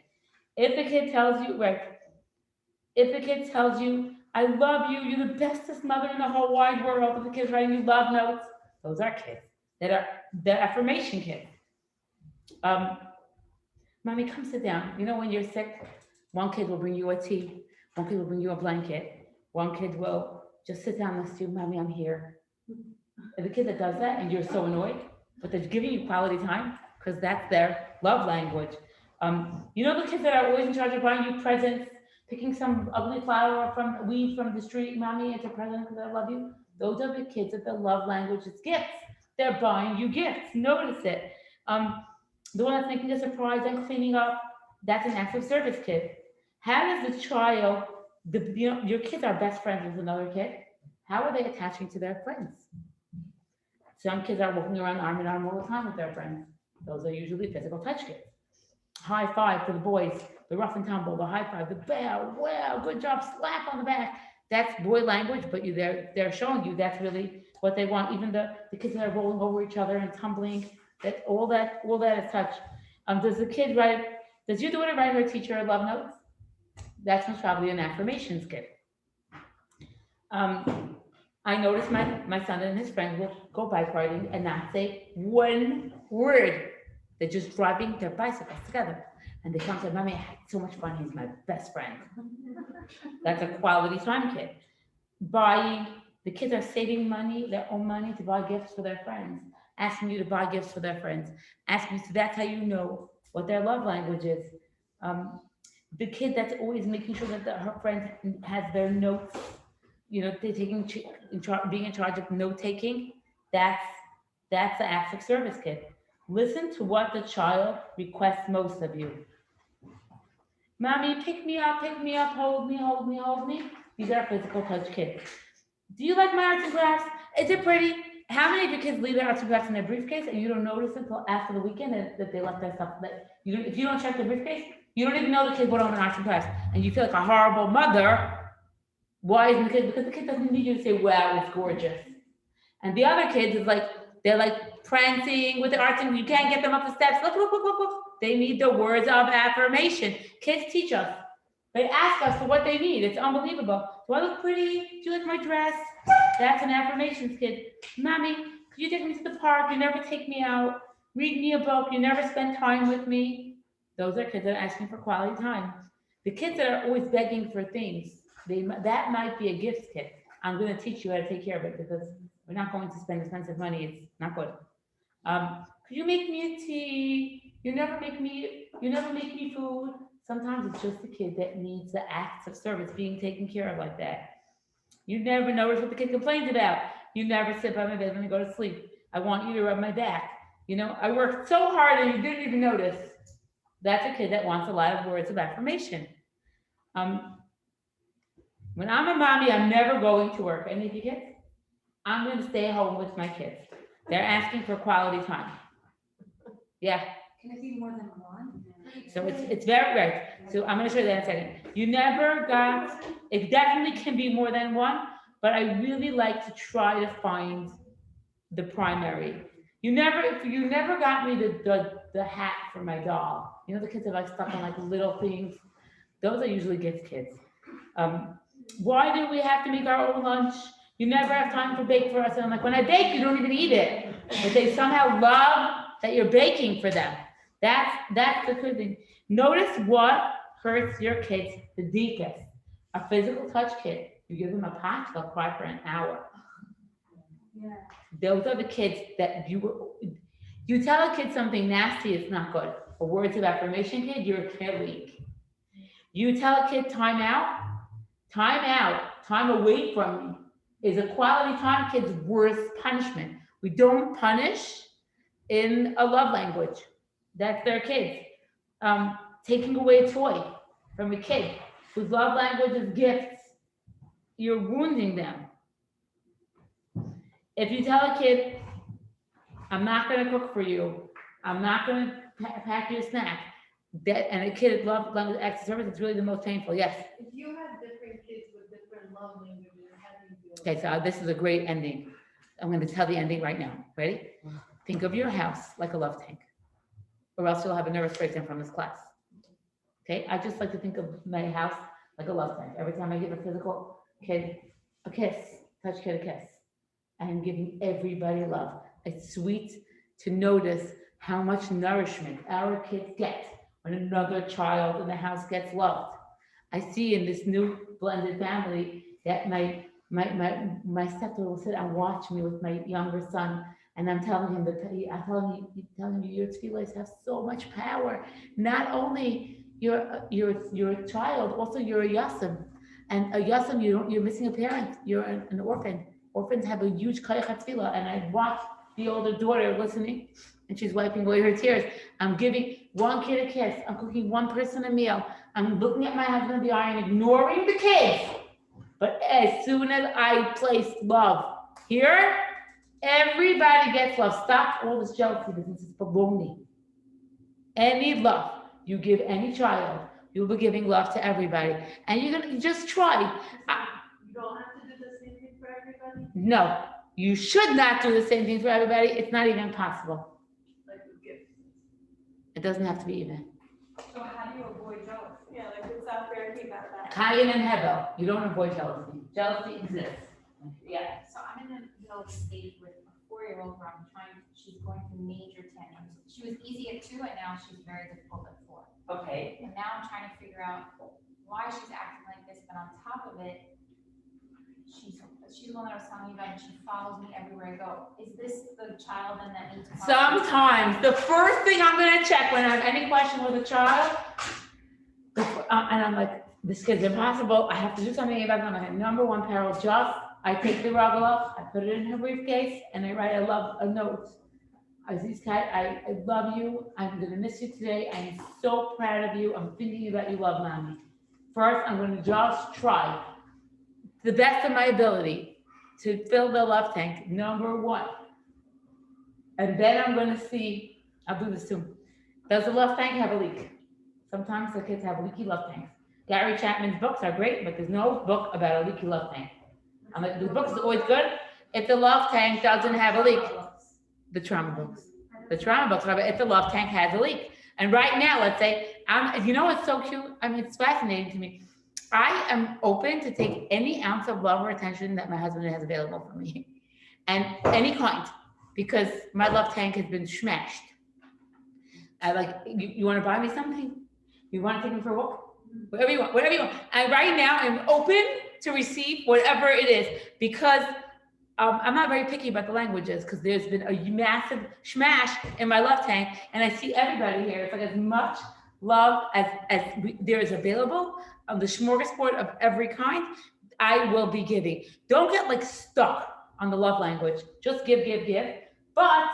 If the kid tells you, I love you, you're the bestest mother in the whole wide world, if the kid's writing you love notes, those are kids that are the affirmation kids. Mommy, come sit down. When you're sick, One kid will bring you a tea. One kid will bring you a blanket. One kid will just sit down next to you, mommy, I'm here. And the kid that does that, and you're so annoyed, but they're giving you quality time because that's their love language. You know the kids that are always in charge of buying you presents, picking some ugly flower from weed from the street, mommy, it's a present because I love you. Those are the kids that the love language is gifts. They're buying you gifts. Notice it. The one that's making a surprise and cleaning up, that's an active service kid. How does the child, your kids are best friends with another kid. How are they attaching to their friends? Some kids are walking around arm in arm all the time with their friends. Those are usually physical touch kids. High five for the boys, the rough and tumble, the high five, the bow, wow, good job, slap on the back. That's boy language, but they're showing you that's really what they want. Even the kids that are rolling over each other and tumbling, all that is touch. Does your daughter write her teacher love notes? That's most probably an affirmations kid. I noticed my son and his friends will go bike riding and not say one word. They're just driving their bicycles together. And they come and say, mommy, I had so much fun. He's my best friend. That's a quality time kid. The kids are saving money, their own money, to buy gifts for their friends, asking you to buy gifts for their friends, asking you, so that's how you know what their love language is. The kid that's always making sure that her friend has their notes, they're being in charge of note taking. That's the active service kid. Listen to what the child requests most of you. Mommy, pick me up, hold me, hold me, hold me. These are physical touch kids. Do you like my arts and crafts? Is it pretty? How many of your kids leave their arts and crafts in their briefcase and you don't notice until after the weekend that they left their stuff? If you don't check the briefcase, you don't even know the kid went on an arts and crafts, and you feel like a horrible mother. Why isn't the kid? Because the kid doesn't need you to say, wow, it's gorgeous. And the other kids is like, they're like prancing with the arts and you can't get them up the steps. Look. They need the words of affirmation. Kids teach us. They ask us for what they need. It's unbelievable. Do I look pretty? Do you like my dress? That's an affirmations kid. Mommy, could you take me to the park? You never take me out. Read me a book. You never spend time with me. Those are kids that are asking for quality time. The kids that are always begging for things, that might be a gift kid. I'm going to teach you how to take care of it because we're not going to spend expensive money. It's not good. Could you make me a tea? You never make me food. Sometimes it's just the kid that needs the acts of service being taken care of like that. You never notice what the kid complains about. You never sit by my bed when I go to sleep. I want you to rub my back. I worked so hard and you didn't even notice. That's a kid that wants a lot of words of affirmation. When I'm a mommy, I'm never going to work. Any of you kids? I'm going to stay home with my kids. They're asking for quality time. Yeah. Can it be more than one? So it's very right. So I'm going to show you that in a second. It definitely can be more than one, but I really like to try to find the primary. You never got me the hat for my doll. The kids that are stuck on like little things. Those are usually gift kids. Why do we have to make our own lunch? You never have time to bake for us. And I'm like, when I bake, you don't even eat it. But they somehow love that you're baking for them. That's the good thing. Notice what hurts your kids the deepest. A physical touch kid, you give them a pot, they'll cry for an hour. Yeah. Those are the kids that you tell a kid something nasty, it's not good. A words of affirmation kid, you're a kid weak. You tell a kid time away from me is a quality time kid's worst punishment. We don't punish in a love language. That's their kids. Taking away a toy from a kid whose love language is gifts, you're wounding them. If you tell a kid, I'm not going to cook for you, I'm not going to pack you a snack, and a kid love language acts of service, it's really the most painful. Yes? If you have different kids with different love languages, how do you feel? Okay, so this is a great ending. I'm going to tell the ending right now. Ready? Think of your house like a love tank, or else you'll have a nervous breakdown from this class. Okay, I just like to think of my house like a love tank. Every time I give a physical kid a kiss, touch kid a kiss, I'm giving everybody love. It's sweet to notice how much nourishment our kids get when another child in the house gets loved. I see in this new blended family that my stepdaughter will sit and watch me with my younger son, and I'm telling him that telling you your tefillahs have so much power. Not only you're a child, also you're a yasam, and a yasam you're missing a parent. You're an orphan. Orphans have a huge kayach tefillah, and I watch the older daughter listening, and she's wiping away her tears. I'm giving one kid a kiss. I'm cooking one person a meal. I'm looking at my husband in the eye and ignoring the kids. But as soon as I place love here, everybody gets love. Stop all this jealousy business. It's baloney. Any love you give any child, you'll be giving love to everybody. And you're going to just try. You don't have to do the same thing for everybody, No, you should not do the same thing for everybody. It's not even possible. like with gifts. It doesn't have to be even. So how do you avoid jealousy? Yeah, like it's not fair to keep out that. Kayin and Hebel. You don't avoid jealousy. Jealousy exists. Yeah. So I'm in the middle of the stage with a 4-year-old where she's going through major tantrums. She was easy at 2 and now she's very difficult at 4. Okay. And now I'm trying to figure out why she's acting like this, but on top of it, she's the one that I was telling you about, and she follows me everywhere I go. Is this the child then that needs? Sometimes the first thing I'm going to check when I have any question with a child, and I'm like, this kid's impossible. I have to do something about them. I'm like, number one, peril, I take the ragala, I put it in her briefcase, and I write a note. Aziz Kat, I love you. I'm going to miss you today. I'm so proud of you. I'm thinking about you, love, mommy. First, I'm going to just try the best of my ability to fill the love tank, number one. And then I'm going to see, I'll do this too. Does the love tank have a leak? Sometimes the kids have leaky love tanks. Gary Chapman's books are great, but there's no book about a leaky love tank. I'm like, the book's always good if the love tank doesn't have a leak. The trauma books. The trauma books are if the love tank has a leak. And right now, let's say, you know what's so cute? I mean, it's fascinating to me. I am open to take any ounce of love or attention that my husband has available for me. And any kind, because my love tank has been smashed. I like, you want to buy me something? You want to take me for a walk? Whatever you want. And right now, I'm open to receive whatever it is, because I'm not very picky about the languages, because there's been a massive smash in my love tank, and I see everybody here. It's like as much love as there is available on the smorgasbord of every kind, I will be giving. Don't get like stuck on the love language. Just give. But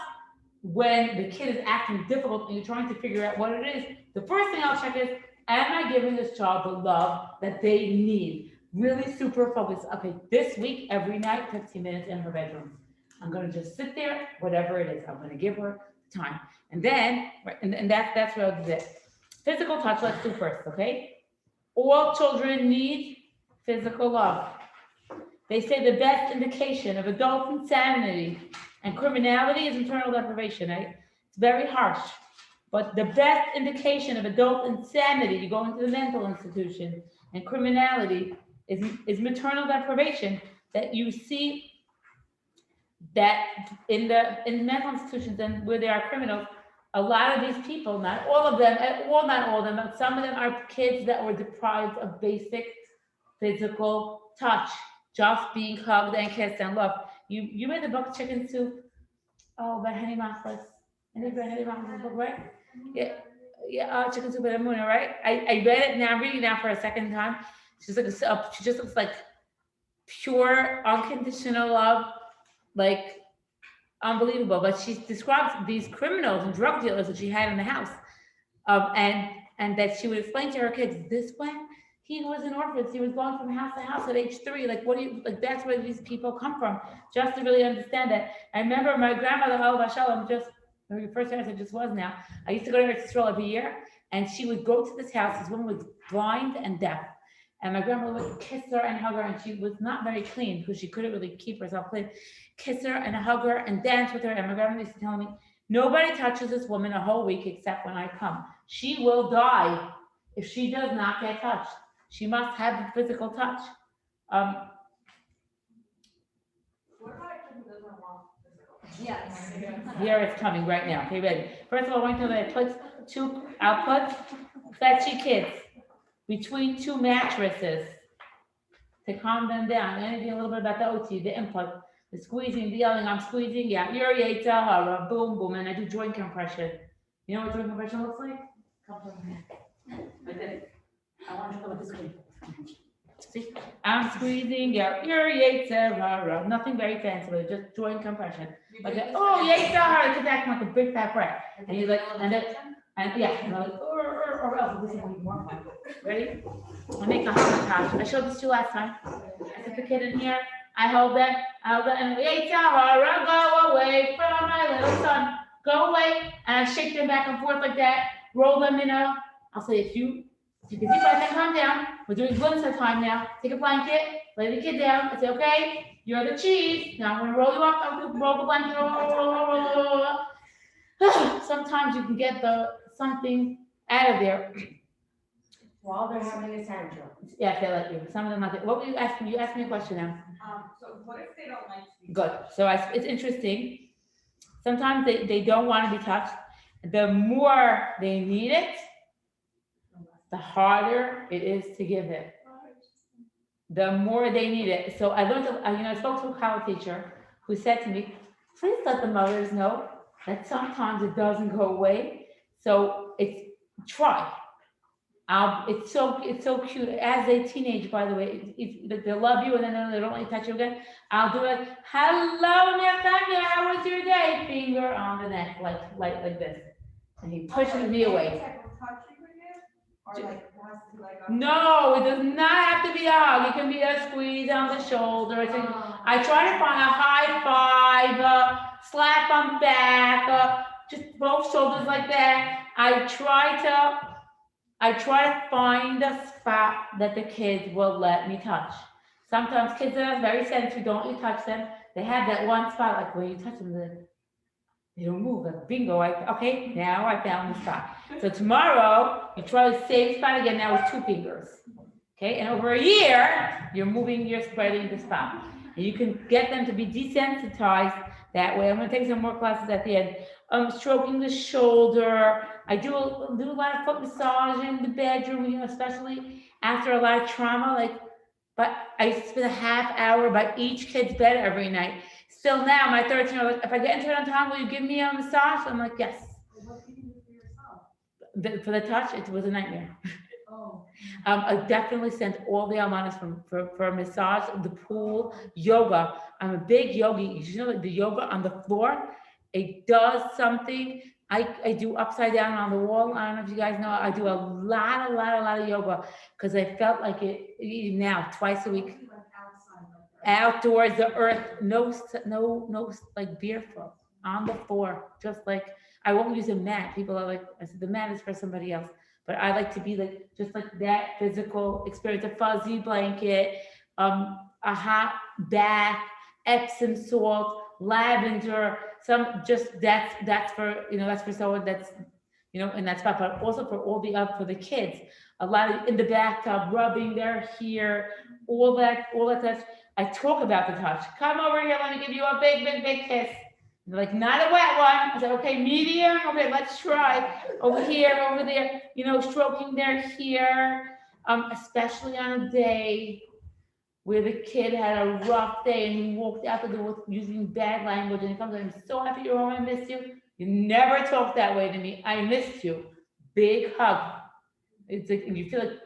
when the kid is acting difficult and you're trying to figure out what it is, the first thing I'll check is, am I giving this child the love that they need? Really super focused. Okay, this week, every night, 15 minutes in her bedroom. I'm going to just sit there, whatever it is. I'm going to give her time. And then, and that's what I'll do. Physical touch, let's do first, okay? All children need physical love. They say the best indication of adult insanity and criminality is internal deprivation. It's very harsh. But the best indication of adult insanity, you go into the mental institution, and criminality is maternal deprivation, that you see that in mental institutions and where there are criminals, a lot of these people, not all of them, but some of them are kids that were deprived of basic physical touch, just being hugged and kissed and loved. You read the book Chicken Soup? Oh, by Henny Machlis. And you read Henny Machlis' book, right? Yeah, Chicken Soup and Amuna, right? I read it now. I'm reading it now for a second time. She just looks like pure, unconditional love, like unbelievable. But she describes these criminals and drug dealers that she had in the house, and that she would explain to her kids, this one, he was an orphan. He was going from house to house at age 3. Like, what do you, like, that's where these people come from, just to really understand that. I remember my grandmother, the first time I just was now, I used to go to her Israel every year, and she would go to this house. This woman was blind and deaf. And my grandmother would kiss her and hug her, and she was not very clean because she couldn't really keep herself clean. Kiss her and hug her and dance with her. And my grandmother used to tell me, nobody touches this woman a whole week except when I come. She will die if she does not get touched. She must have the physical touch. What about a kid who doesn't want physical? Yes. Here it's coming right now. Okay, ready? First of all, I want to know that I put 2 outputs. Fetchy kids. between two mattresses to calm them down. Anything a little bit about the OT, the input, the squeezing, the yelling, I'm squeezing, yeah, you're Yetzer Hara, boom, boom, and I do joint compression. You know what joint compression looks like? Come over here. Like this. I want you to look at the screen. See, I'm squeezing, yeah, you're Yetzer Hara. Nothing very fancy, but just joint compression. Like, oh, Yetzer Hara, it's acting like a big fat brat. And you're like, and yeah, and I'm like, or else this is gonna be more fun. Ready? I make a hamatage. I showed this to you last time. I put the kid in here. I hold that, and Yetzer Hara, go away from my little son. Go away. And I shake them back and forth like that. Roll them in a. I'll say, if you can see if I can calm down. We're doing glimpse time now. Take a blanket, lay the kid down. I say, okay, you're the cheese. Now I'm gonna roll you up. I'm gonna roll the blanket. Sometimes you can get something out of there. While they're having a tantrum. Yeah, if they let you. Some of them like it. What were you asking? You asked me a question now. So what if they don't like to be? Good. So it's interesting. Sometimes they don't want to be touched. The more they need it, the harder it is to give it. The more they need it. So I learned, I spoke to a college teacher who said to me, please let the mothers know that sometimes it doesn't go away. So try. It's so cute. As a teenager, by the way, if they love you and then they don't let you touch you again, I'll do it. Hello, Nathaniel, how was your day? Finger on the neck, like this. And he pushes me away. Or like, it has to be like a. No, it does not have to be a hug. It can be a squeeze on the shoulder. I try to find a high five, slap on the back, just both shoulders like that. I try to find a spot that the kids will let me touch. Sometimes kids that are very sensitive, don't let you touch them. They have that one spot, like when you touch them, they don't move. Like, bingo, okay, now I found the spot. So tomorrow, you try the same spot again, now with 2 fingers. Okay, and over a year, you're spreading the spot. And you can get them to be desensitized that way. I'm gonna take some more classes at the end. Stroking the shoulder. I do a lot of foot massage in the bedroom, especially after a lot of trauma. But I spend a half hour by each kid's bed every night. Still now, my 13-year-old, if I get into it on time, will you give me a massage? I'm like, yes. What do you do for yourself? For the touch, it was a nightmare. Oh. I definitely sent all the almanas for a massage, the pool, yoga. I'm a big yogi. You know, the yoga on the floor, it does something. I do upside down on the wall. I don't know if you guys know. I do a lot of yoga because I felt like it now twice a week. Outdoors, the earth, no, like barefoot on the floor, just like I won't use a mat. People are like, I said the mat is for somebody else, but I like to be like just like that physical experience. A fuzzy blanket, a hot bath, Epsom salt, lavender. That's for someone that's in that spot, but also for the kids. A lot of in the bathtub, rubbing their hair, all that touch. I talk about the touch. Come over here, let me give you a big kiss. They're like, not a wet one. I said, okay, medium. Okay, let's try. Over here, over there, stroking their hair, especially on a day where the kid had a rough day and he walked out the door using bad language and he comes, I'm so happy you're home, I missed you. You never talk that way to me. I missed you. Big hug. It's like, you feel like,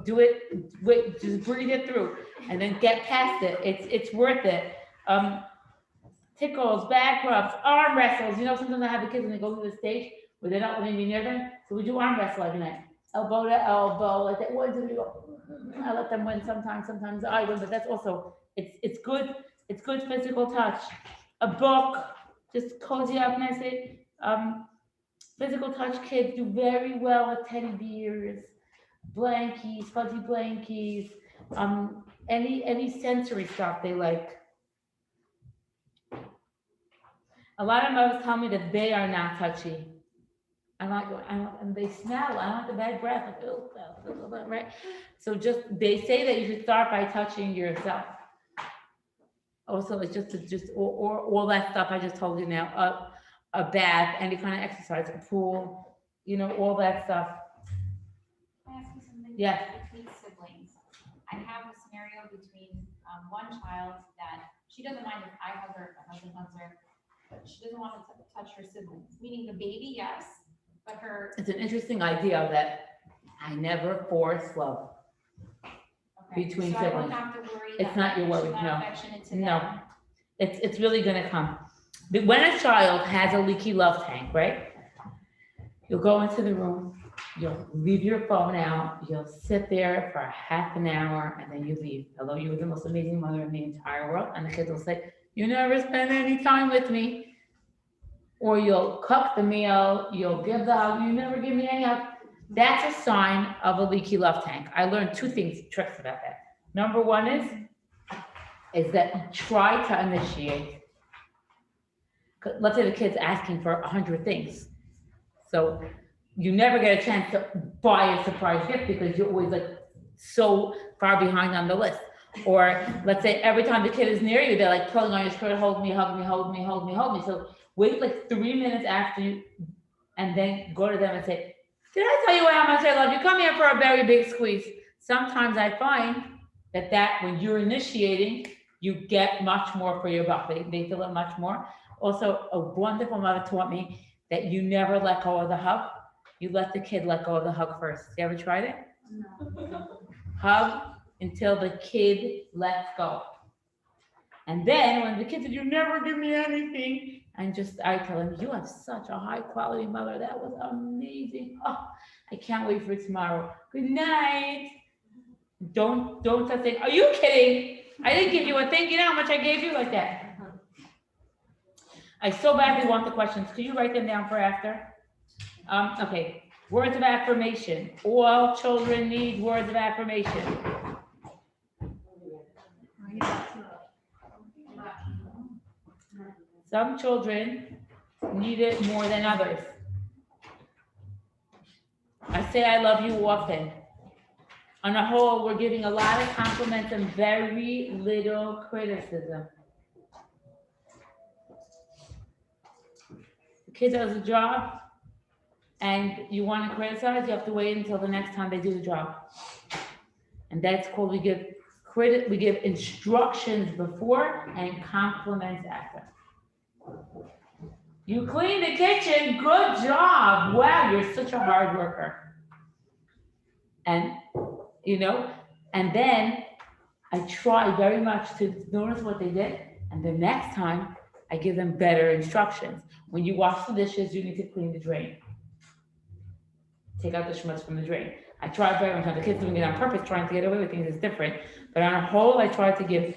do it, wait, just breathe it through and then get past it. It's worth it. Tickles, back rubs, arm wrestles. Sometimes I have the kids when they go to the stage where they're not letting me near them. So we do arm wrestle every night. Elbow to elbow, like that. 1, 2, 3, go. I let them win sometimes I win, but that's also, it's good physical touch. A book, just cozy up nicely. Physical touch kids do very well with teddy bears, blankies, fuzzy blankies, any sensory stuff they like. A lot of mothers tell me that they are not touchy. And they smell. I want the bad breath. Like, right? So they say that you should start by touching yourself. Also, it's just all that stuff I just told you now. A bath, any kind of exercise, a pool, all that stuff. Can I ask you something? Yes. between siblings. I have a scenario between, one child that she doesn't mind if I hug her, if my husband hugs her, but she doesn't want to touch her siblings, meaning the baby, yes, but her, It's an interesting idea that I never force love. okay. Between So I don't siblings. have to worry It's that not your worry, she's no. not affectionate to No. them. It's really gonna come. But when a child has a leaky love tank, right? You'll go into the room, you'll leave your phone out, you'll sit there for half an hour, and then you leave. Hello, you're the most amazing mother in the entire world, and the kids will say, you never spend any time with me. Or you'll cook the meal, you'll give the hug, you never give me any hug. That's a sign of a leaky love tank. I learned two tricks about that. Number one is that you try to initiate. Let's say the kid's asking for 100 things. So you never get a chance to buy a surprise gift because you're always like so far behind on the list. Or let's say every time the kid is near you, they're like pulling on your skirt, hold me, hug me, hold me, hold me, hold me. So wait like 3 minutes after you, and then go to them and say, did I tell you how much I love you? Come here for a very big squeeze. Sometimes I find that when you're initiating, you get much more for your buck. They feel it much more. Also, a wonderful mother taught me that you never let go of the hug. You let the kid let go of the hug first. You ever tried it? No. Hug until the kid lets go. And then when the kid said, you never give me anything, and I tell him, you have such a high quality mother. That was amazing. Oh, I can't wait for tomorrow. Good night. Don't say, are you kidding? I didn't give you a thing. You know how much I gave you like that? I so badly want the questions. Could you write them down for after? Okay. Words of affirmation. All children need words of affirmation. Some children need it more than others. I say I love you often. On the whole, we're giving a lot of compliments and very little criticism. The kid does a job and you want to criticize, you have to wait until the next time they do the job. And that's called we give instructions before and compliments after. You clean the kitchen, good job. Wow, you're such a hard worker. And and then I try very much to notice what they did. And the next time I give them better instructions. When you wash the dishes, you need to clean the drain. Take out the schmutz from the drain. I try very much. The kids doing it on purpose, trying to get away with things is different. But on a whole, I try to give,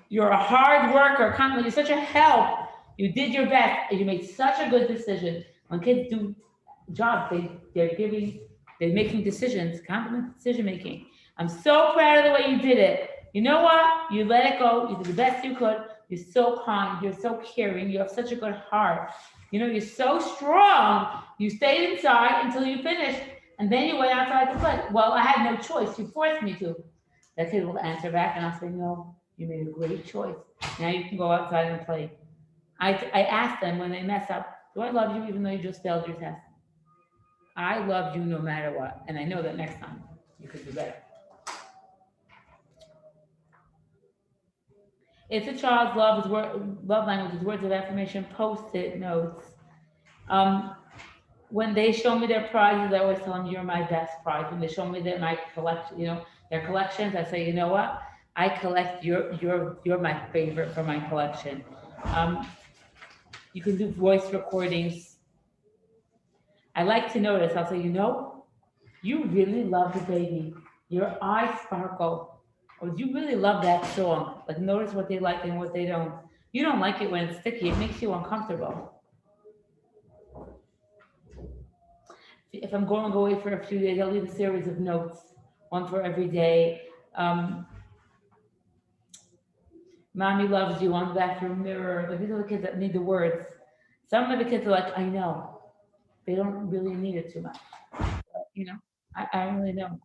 you're a hard worker, you're such a help. You did your best, and you made such a good decision. When kids do jobs, they're making decisions, compliment decision making. I'm so proud of the way you did it. You know what? You let it go. You did the best you could. You're so kind. You're so caring. You have such a good heart. You're so strong. You stayed inside until you finished, and then you went outside to play. Well, I had no choice. You forced me to. That kid will answer back, and I'll say, no, you made a great choice. Now you can go outside and play. I ask them when they mess up, do I love you even though you just failed your test? I love you no matter what, and I know that next time you could do better. If the child's love language is words of affirmation, post-it notes. When they show me their prizes, I always tell them, you're my best prize. When they show me my collection, their collections, I say, you know what? I collect you're my favorite for my collection. You can do voice recordings. I like to notice, I'll say, you really love the baby. Your eyes sparkle. Or you really love that song. Like notice what they like and what they don't. You don't like it when it's sticky. It makes you uncomfortable. If I'm going away for a few days, I'll leave a series of notes, one for every day. Mommy loves you on the bathroom mirror. Like these are the kids that need the words. Some of the kids are like, I know. They don't really need it too much. I really know.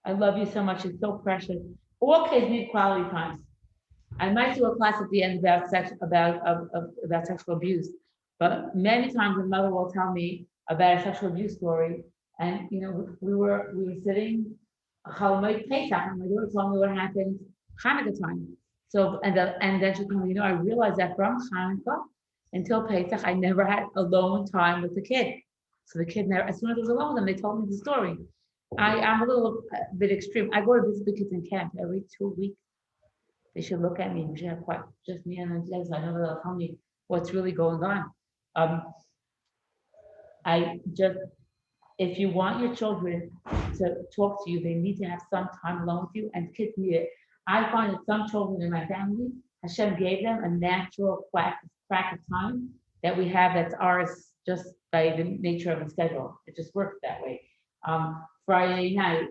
I love you so much. It's so precious. All kids need quality time. I might do a class at the end about sexual abuse, but many times a mother will tell me about a sexual abuse story, And, we were sitting, Chalmei Pesach, and my daughter told me what happened Hanukkah time. So, and then she told me, I realized that from Hanukkah until Pesach, I never had alone time with the kid. So the kid never, as soon as I was alone with them, they told me the story. I'm a little bit extreme. I go to visit the kids in camp every 2 weeks. They should look at me. We should have quite just me and them together, so I know they'll tell me what's really going on. If you want your children to talk to you, they need to have some time alone with you, and kids need it. I find that some children in my family, Hashem gave them a natural crack of time that we have that's ours just by the nature of the schedule. It just works that way. Friday night,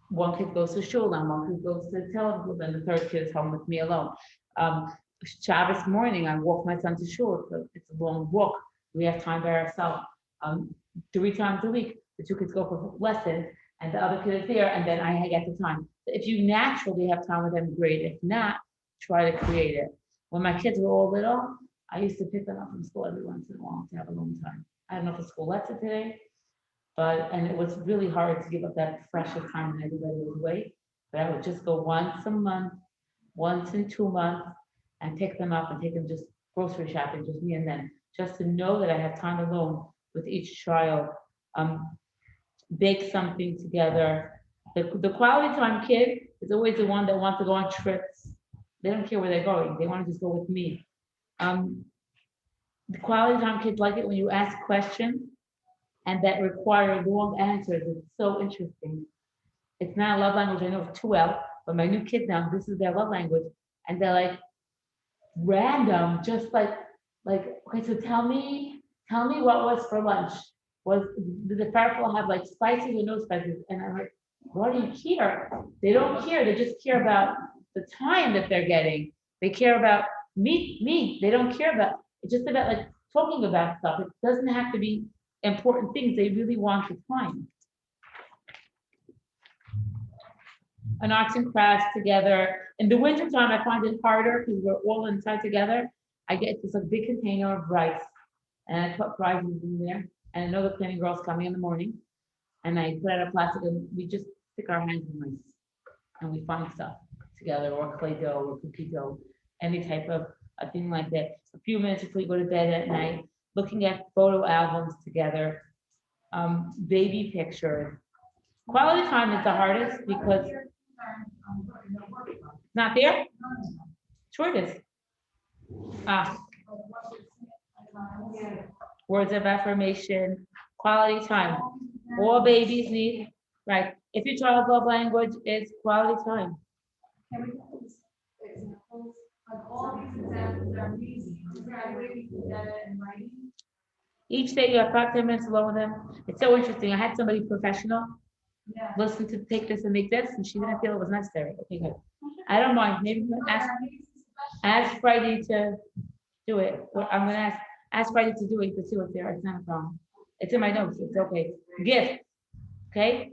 one kid goes to shul, and one kid goes to tel, and the third kid is home with me alone. Shabbos morning, I walk my son to shul. It's a long walk. We have time by ourselves. 3 times a week, the 2 kids go for lessons, and the other kid is there, and then I get the time. If you naturally have time with them, great. If not, try to create it. When my kids were all little, I used to pick them up from school every once in a while to have a long time. I don't know if the school lets it today, and it was really hard to give up that precious time when everybody was away. But I would just go once a month, once in 2 months, and pick them up and take them just grocery shopping, just me and them, just to know that I have time alone with each child. Bake something together. The quality time kid is always the one that wants to go on trips. They don't care where they're going. They want to just go with me. The quality time kids like it when you ask questions and that require long answers. It's so interesting. It's not a love language I know too well, but my new kids now, this is their love language. And they're like random, just like, okay, so tell me what was for lunch. Did the parfum have like spices or no spices? And I'm like, why do you care? They don't care. They just care about the time that they're getting. They care about me. They don't care about, it's just about like talking about stuff. It doesn't have to be important things. They really want the time. An arts and crafts together. In the wintertime, I find it harder because we're all inside together. I get this like big container of rice, and I put prizes in there. And I know the cleaning girl's coming in the morning, and I put out a plastic, and we just stick our hands in rice, and we find stuff together, or clay dough, or cookie dough, any type of a thing like that. A few minutes before we go to bed at night, looking at photo albums together, baby pictures. Quality time is the hardest because not there? Sure it is. Words of affirmation, quality time. All babies need, right? If your child's love language is quality time. Can we get these examples? Like all these examples are easy. Is there a way we can get it in writing? Each day you have 5-10 minutes alone with them. It's so interesting. I had somebody professional Yeah. listen to take this and make this, and she didn't feel it was necessary. Okay, good. I don't mind. Maybe ask Friday to do it. Or I'm gonna ask Friday to do it to see what's there. It's not a problem. It's in my notes. It's okay. Gift. Okay.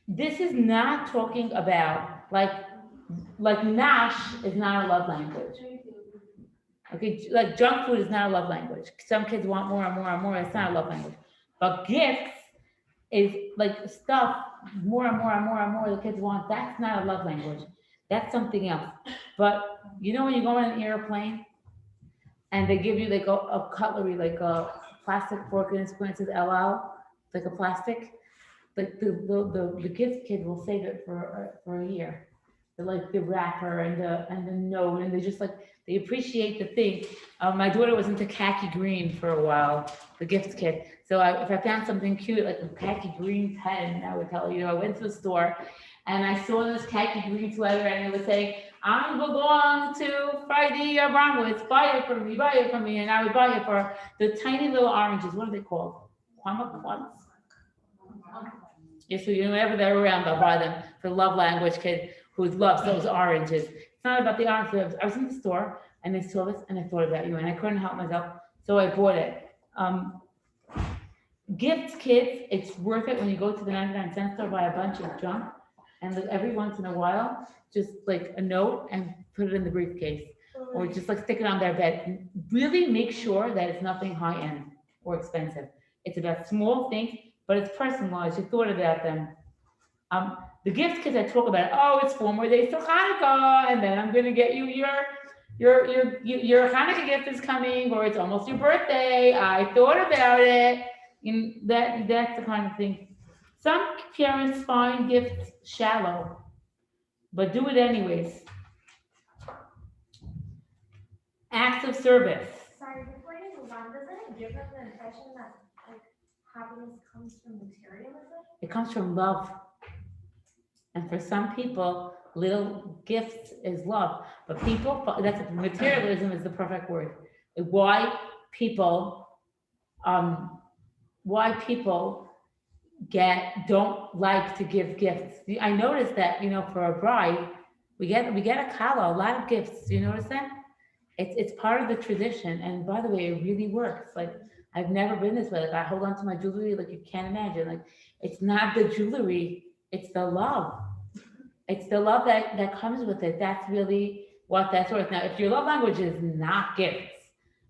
This is not talking about like Nash is not a love language. Okay, like junk food is not a love language. Some kids want more and more and more. It's not a love language. But gifts is like stuff more and more and more and more the kids want. That's not a love language. That's something else. But when you go on an airplane and they give you like a cutlery, like a plastic fork and spoon, it says LL, like a plastic. Like the gift kid will save it for a year. Like the wrapper and the note, and they appreciate the thing. My daughter was into khaki green for a while, the gift kit. So if I found something cute, like a khaki green pen, I would tell her, I went to the store and I saw this khaki green sweater and it was saying, I'm going to Friday Abramowitz, buy it for me. And I would buy it for her. The tiny little oranges, what are they called? Quamaquats? Yeah, so whenever they're around, I'll buy them for the love language kid who loves those oranges. It's not about the oranges. I was in the store and I saw this and I thought about you and I couldn't help myself, so I bought it. Gifts, kids, it's worth it when you go to the 99-cent store, buy a bunch of junk, and every once in a while, just like a note and put it in the briefcase. or just like stick it on their bed. Really make sure that it's nothing high end or expensive. It's about small things, but it's personalized. You thought about them. The gift kids I talk about, oh, it's 4 more days till Hanukkah, and then I'm gonna get you your Hanukkah gift is coming, or it's almost your birthday. I thought about it. That's the kind of thing. Some parents find gifts shallow, but do it anyways. Acts of service. Sorry, before you move on, doesn't it give them the impression that like happiness comes from materialism? It comes from love. And for some people, little gifts is love. But people, materialism is the perfect word. Why people, why people don't like to give gifts. I noticed that, for a bride, we get a kala, a lot of gifts. Do you notice that? It's part of the tradition. And by the way, it really works. Like, I've never been this way. Like, I hold on to my jewelry like you can't imagine. Like, it's not the jewelry, it's the love. It's the love that comes with it. That's really what that's worth. Now, if your love language is not gifts,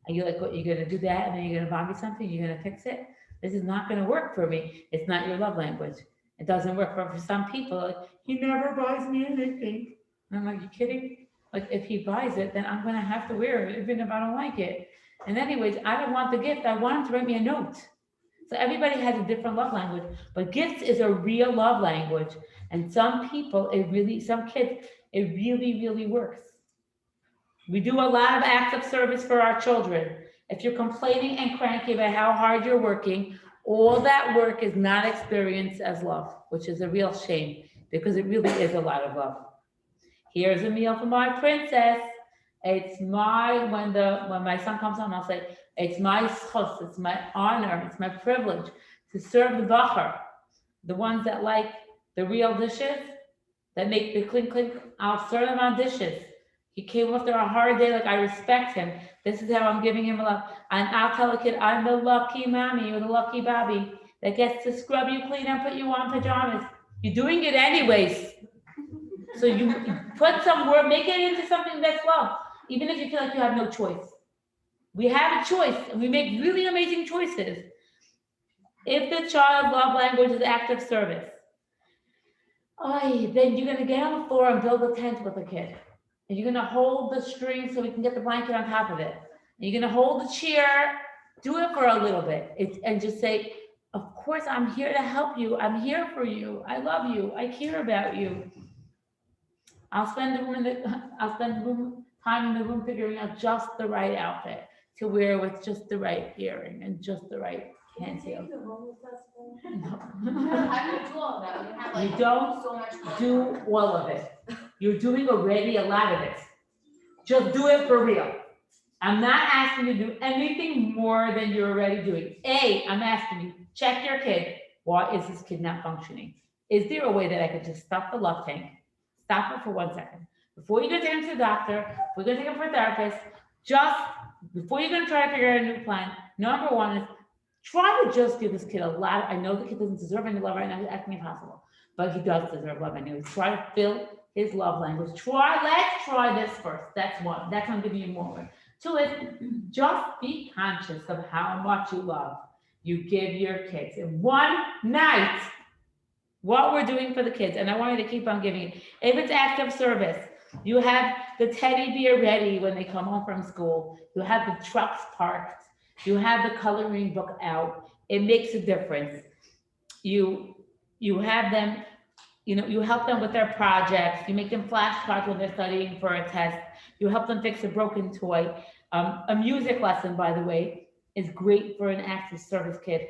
and you're like, what, you're gonna do that, and then you're gonna buy me something, you're gonna fix it, this is not gonna work for me. It's not your love language. It doesn't work for some people. Like, he never buys me anything. And I'm like, you kidding? Like, if he buys it, then I'm gonna have to wear it, even if I don't like it. And anyways, I don't want the gift. I want him to write me a note. So everybody has a different love language, but gifts is a real love language. And some people, some kids, it really, really works. We do a lot of acts of service for our children. If you're complaining and cranky about how hard you're working, all that work is not experienced as love, which is a real shame, because it really is a lot of love. Here's a meal for my princess. When my son comes home, I'll say, it's my schus, it's my honor, it's my privilege to serve the bacher, the ones that like the real dishes, that make the clink clink. I'll serve them on dishes. He came after a hard day, like, I respect him. This is how I'm giving him a love. And I'll tell a kid, I'm the lucky mommy or the lucky Bobby that gets to scrub you clean and put you on pajamas. You're doing it anyways. So you put some word, make it into something that's love, even if you feel like you have no choice. We have a choice, and we make really amazing choices. If the child's love language is act of service, then you're gonna get on the floor and build a tent with a kid. And you're gonna hold the string so we can get the blanket on top of it. And you're gonna hold the chair, do it for a little bit. And just say, of course, I'm here to help you. I'm here for you. I love you. I care about you. I'll spend time in the room figuring out just the right outfit to wear with just the right earring and just the right handtail. No. How do you do all that? You have like You don't so much. do all of it. You're doing already a lot of it. Just do it for real. I'm not asking you to do anything more than you're already doing. I'm asking you, check your kid. Why is this kid not functioning? Is there a way that I could just stop the love tank? Stop it for 1 second. Before you're gonna take him to the doctor, we're gonna take him for a therapist, just before you're gonna try to figure out a new plan, number one is try to just give this kid a lot. I know the kid doesn't deserve any love right now, it's impossible, but he does deserve love anyways. Try to fill his love language. Let's try this first. That's one. That's I'm giving you more. Two is just be conscious of how much you love you give your kids. In one night, what we're doing for the kids, and I want you to keep on giving it. If it's act of service, you have the teddy bear ready when they come home from school. You have the trucks parked. You have the coloring book out. It makes a difference. You have them, you help them with their projects. You make them flashcards when they're studying for a test. You help them fix a broken toy. A music lesson, by the way, is great for an active service kid.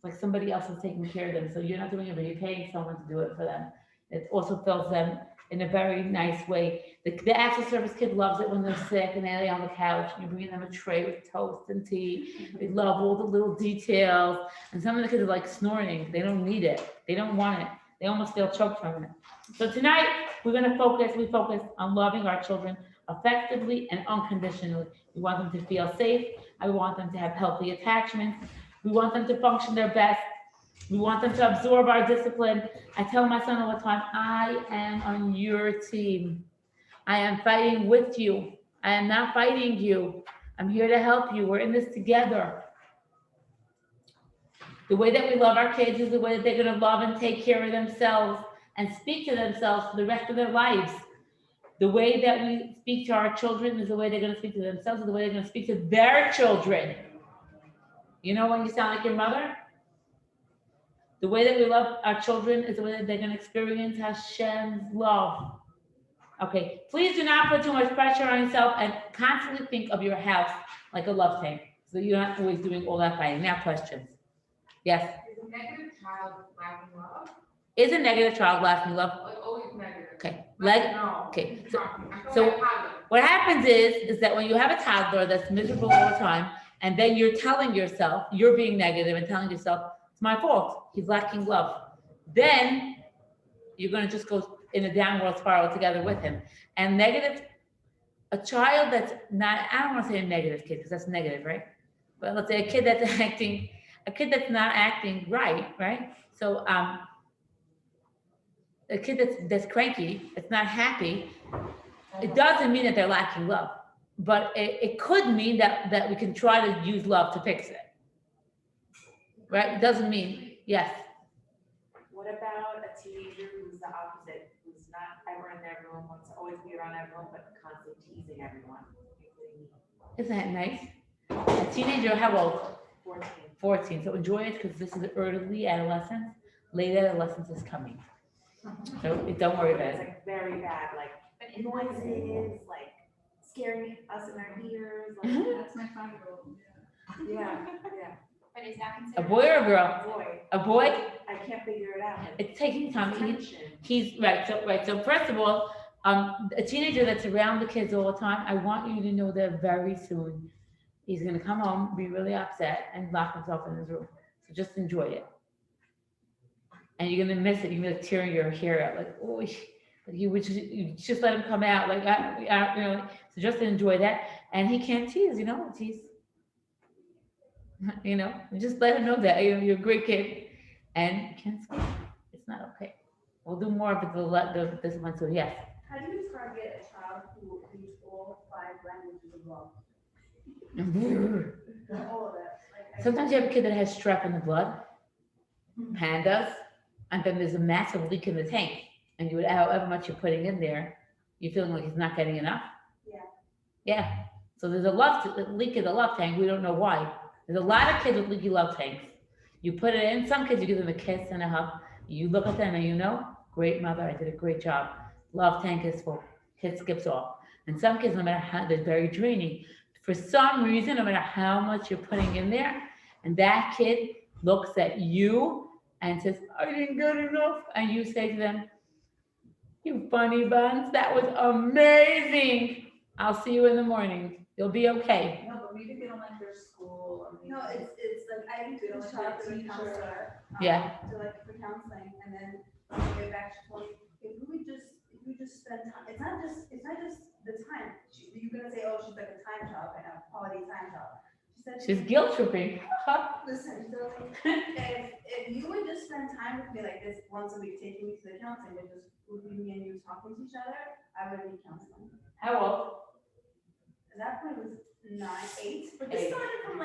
Like somebody else is taking care of them. So you're not doing it, but you're paying someone to do it for them. It also fills them in a very nice way. The active service kid loves it when they're sick and they lay on the couch and you're bringing them a tray with toast and tea. They love all the little details. And some of the kids are like snoring. They don't need it. They don't want it. They almost feel choked from it. So tonight we focus on loving our children effectively and unconditionally. We want them to feel safe. I want them to have healthy attachments. We want them to function their best. We want them to absorb our discipline. I tell my son all the time, I am on your team. I am fighting with you. I am not fighting you. I'm here to help you. We're in this together. The way that we love our kids is the way that they're going to love and take care of themselves and speak to themselves for the rest of their lives. The way that we speak to our children is the way they're going to speak to themselves, is the way they're going to speak to their children. You know when you sound like your mother? The way that we love our children is the way that they're going to experience Hashem's love. Okay, please do not put too much pressure on yourself and constantly think of your house like a love tank, so you're not always doing all that fighting. Now questions. Yes? Is a negative child laughing love? Is a negative child laughing love? Like always negative? Okay, No. okay. So So- What happens is that when you have a toddler that's miserable all the time, and then you're telling yourself, you're being negative and telling yourself, it's my fault, he's lacking love. Then you're gonna just go in a downward spiral together with him. And a child that's not, I don't wanna say a negative kid, because that's negative, right? But let's say a kid that's not acting right? So, a kid that's cranky, that's not happy, it doesn't mean that they're lacking love, but it could mean that we can try to use love to fix it. Right? It doesn't mean, yes. What about a teenager who's the opposite, who's not ever in everyone, wants to always be around everyone, but constantly teasing everyone, including me? Isn't that nice? A teenager, how old? 14. 14. So enjoy it because this is early adolescence. Late adolescence is coming. So don't worry about It's it. like very bad, like But in noises, like scaring us in our ears, like, That's my 5-year-old. yeah, But is that A considered? boy or a girl? boy, A boy? I can't figure it out. It's taking time. Attention. He's right. So first of all, a teenager that's around the kids all the time, I want you to know that very soon he's gonna come home, be really upset, and lock himself in his room. So just enjoy it. And you're gonna miss it. You're gonna be like tearing your hair out, like, oh, you just let him come out, like, you know. So just enjoy that. And he can't tease, tease. Just let him know that you're a great kid, and you can't skip. It's not okay. We'll do more of it this one. So yes. How do you target a child who speaks all 5 languages of love? All of it. Like, Sometimes you have a kid that has strep in the blood, pandas, and then there's a massive leak in the tank. And however much you're putting in there, you're feeling like he's not getting enough. Yeah. Yeah. So there's a leak in the love tank. We don't know why. There's a lot of kids with leaky love tanks. You put it in. Some kids, you give them a kiss and a hug. You look at them and great mother, I did a great job. Love tank is full. Kid skips off. And some kids, no matter how, they're very draining. For some reason, no matter how much you're putting in there, and that kid looks at you and says, I didn't get enough. And you say to them, you funny buns, that was amazing. I'll see you in the morning. You'll be okay. No, but maybe they don't like their school. Or maybe No, it's like I need to reach out to the counselor. Yeah. For counseling, and then get back to told me, if we just spend time, it's not just the time. You're gonna say, oh, she's like a time child right now, quality time child. She said, She's guilt tripping. listen, so if you would just spend time with me like this once a week, taking me to the counseling, would be me and you talking to each other, I would need counseling. How old? At that point it was 9, 8, but this started from the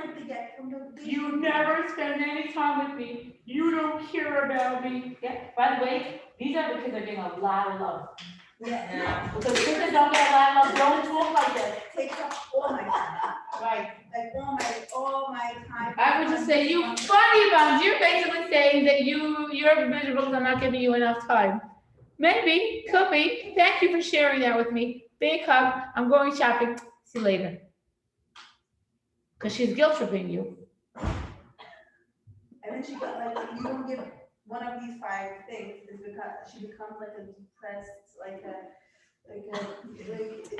You never spend any time with me. You don't care about me. Yeah. By the way, these are the kids that are getting a lot of love. Yeah. Because kids that don't get a lot of love don't talk like that. Takes up all my time. Right. Like all my time. I would just say, you funny buns. You're basically saying that you're miserable because I'm not giving you enough time. Maybe, could be. Thank you for sharing that with me. Big hug. I'm going shopping. See you later. Because she's guilt tripping you. And then she got like, you don't give one of these 5 things is because she becomes like a depressed,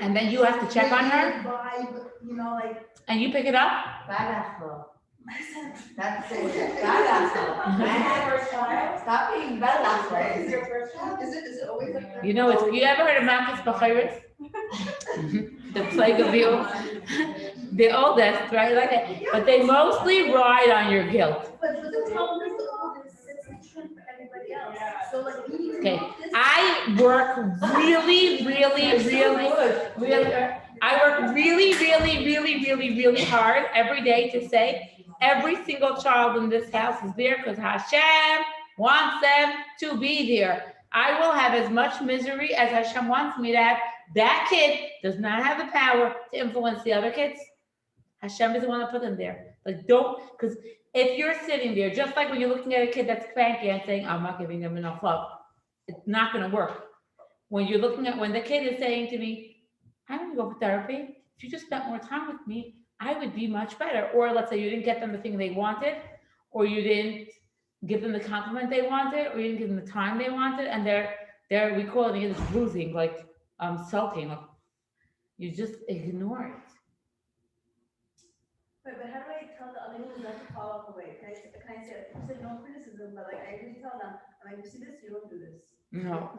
And then you have to check on her? Vibe, like. And you pick it up? That's it. Stop being bad. Is your first child? Is it always like that? You ever heard of Marcus Bachirus? The plague of the oldest, right? Like that. But they mostly ride on your guilt. But the problem is the oldest sets the trend for everybody else. So like we need to Okay. know this. I work really I work really, really, really, really, really hard every day to say every single child in this house is there because Hashem wants them to be there. I will have as much misery as Hashem wants me to have. That kid does not have the power to influence the other kids. Hashem is the one that put them there. Like, don't, because if you're sitting there, just like when you're looking at a kid that's cranky and saying, I'm not giving them enough love, it's not going to work. When you're looking at, when the kid is saying to me, I want to go for therapy. If you just spent more time with me, I would be much better. Or let's say you didn't get them the thing they wanted, or you didn't give them the compliment they wanted, or you didn't give them the time they wanted, and they're we call it this bruising, like sulking. Like, you just ignore it. But how do I tell the other ones not to follow up away? Can I say, you said no criticism, but like, I really tell them, I'm like, you see this, you don't do this. No.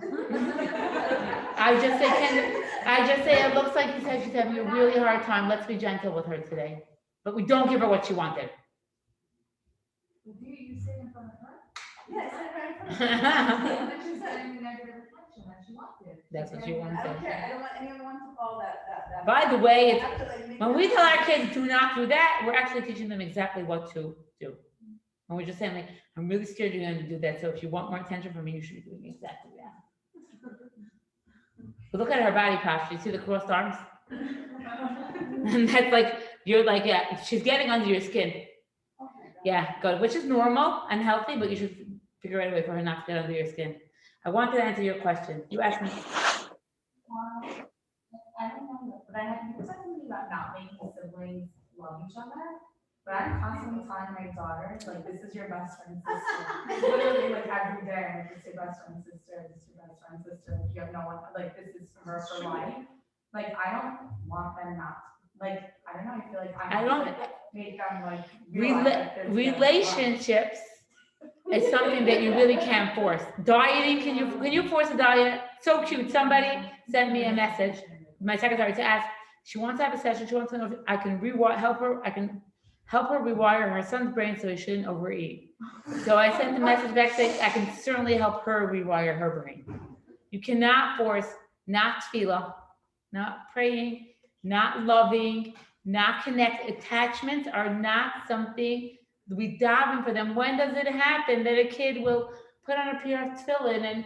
I just say, it looks like you said she's having a really hard time. Let's be gentle with her today. But we don't give her what she wanted. Do you say in front of her? Yeah, I said it right in front of her. But she's getting the negative reflection that she wanted. That's what you want I to don't say. care, I don't want anyone to follow that. By the way, I it's, have to, like, make when them- we tell our kids do not do that, we're actually teaching them exactly what to do. And we're just saying, like, I'm really scared you're going to do that. So if you want more attention from me, you should be doing exactly that. But look at her body posture. You see the crossed arms? And that's like, you're like, yeah, she's getting under your skin. Yeah, good, which is normal and healthy, but you should figure out a way for her not to get under your skin. I wanted to answer your question. You asked me. I don't know, but you said something about not making siblings love each other. But I'm constantly telling my daughter, like, this is your best friend's sister. Literally, like, every day, I'm like, this is your best friend's sister, this is your best friend's sister. If you have no one, like, this is her for life. Like, I don't want them not, like, I don't know, I feel like I don't- make them, like, realize that this is their Relationships is something that you really can't force. Dieting, can you force a diet? So cute. Somebody sent me a message, my secretary, to ask, she wants to have a session, she wants to know if I can help her rewire her son's brain so he shouldn't overeat. So I sent the message back saying, I can certainly help her rewire her brain. You cannot force not tefillah, not praying, not loving, not connect. Attachments are not something we daven for them. When does it happen that a kid will put on a pair of tefillin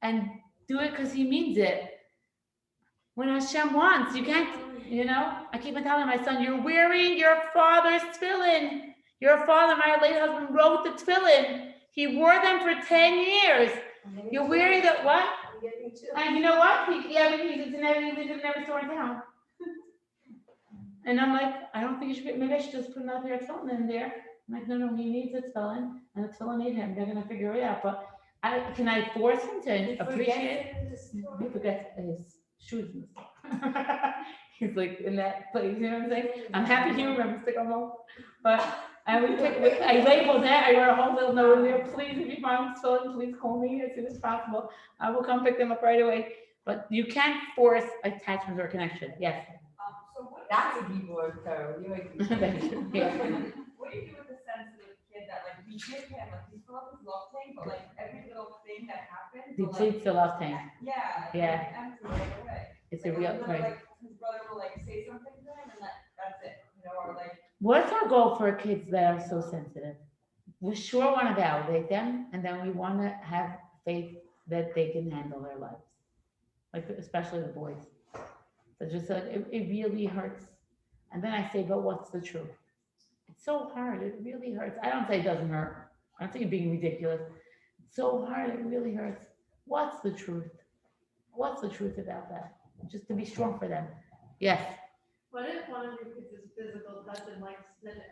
and do it because he means it? When Hashem wants, you can't, I keep on telling my son, you're wearing your father's tefillin. Your father, my late husband, wrote the tefillin. He wore them for 10 years. You're wearing the, what? And you know what? He lives in every store in town. And I'm like, I don't think you should, maybe I should just put another pair of tefillin in there. I'm like, no, he needs a tefillin, and the tefillin need him. They're gonna figure it out. But can I force him to appreciate it? He forgets his shoes in the store. He's like in that place, you know what I'm saying? I'm happy he remembers to come home. But I labeled that, I wrote a whole little note in there, please, if you find tefillin, please call me as soon as possible. I will come pick them up right away. But you can't force attachment or connection. Yes. So what? That's a deep word, though. You like. Yeah. What do you do with the sensitive kid that like we give him like he's full of his love tank, but like every little thing that happens, will, Depletes the love tank. yeah, Yeah. empty right away. It's Like, a real, he'll, right. like his brother will like say something to him, and that's it, or like. What's our goal for kids that are so sensitive? We sure want to validate them, and then we want to have faith that they can handle their lives, like especially the boys. So just like it really hurts. And then I say, but what's the truth? It's so hard. It really hurts. I don't say it doesn't hurt. I don't think you're being ridiculous. It's so hard. It really hurts. What's the truth? What's the truth about that? Just to be strong for them. Yes. What if one of your kids is physical touch and likes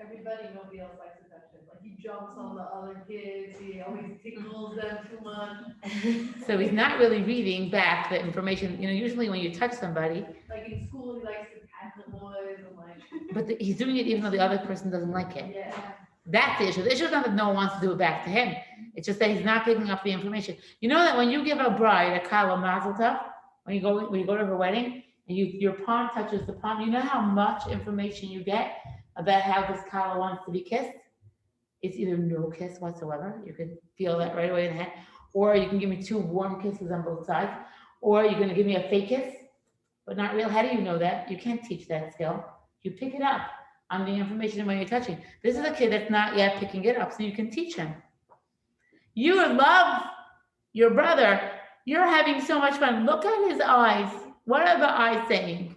everybody, nobody else likes affection? Like he jumps on the other kids, he always tickles them too much. So he's not really reading back the information. Usually when you touch somebody. Like in school, he likes to pat the boys and like. But he's doing it even though the other person doesn't like it. Yeah. That's the issue. The issue is not that no one wants to do it back to him. It's just that he's not picking up the information. You know that when you give a bride a kala mazel tov, when you go to her wedding, and your palm touches the palm, you know how much information you get about how this kala wants to be kissed? It's either no kiss whatsoever, you can feel that right away in the hand, or you can give me 2 warm kisses on both sides, or you're gonna give me a fake kiss, but not real. How do you know that? You can't teach that skill. You pick it up on the information when you're touching. This is a kid that's not yet picking it up, so you can teach him. You love your brother. You're having so much fun. Look at his eyes. What are the eyes saying?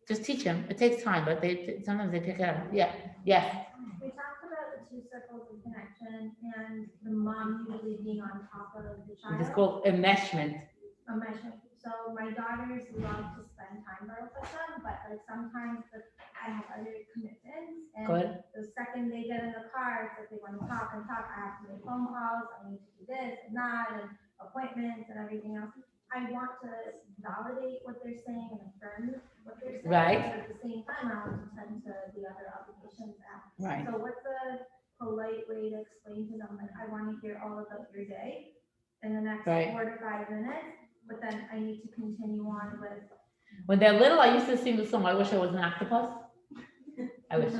Just teach him. It takes time, but sometimes they pick it up. Yeah. Yes. We talked about the 2 circles of connection and the mom usually being on top of the child. It's called enmeshment. Enmeshment. So my daughters love to spend time with them, but like sometimes I have other commitments. And Good. the second they get in the car, it's like they want to talk and talk. I have to make phone calls. I need to do this and that and appointments and everything else. I want to validate what they're saying and affirm what they're saying. Right. But at the same time, I want to tend to the other obligations out. Right. So what's a polite way to explain to them, like, I want to hear all about your day in the next Right. 4 to 5 minutes, but then I need to continue on with. When they're little, I used to sing the song, I wish I was an octopus. I wish.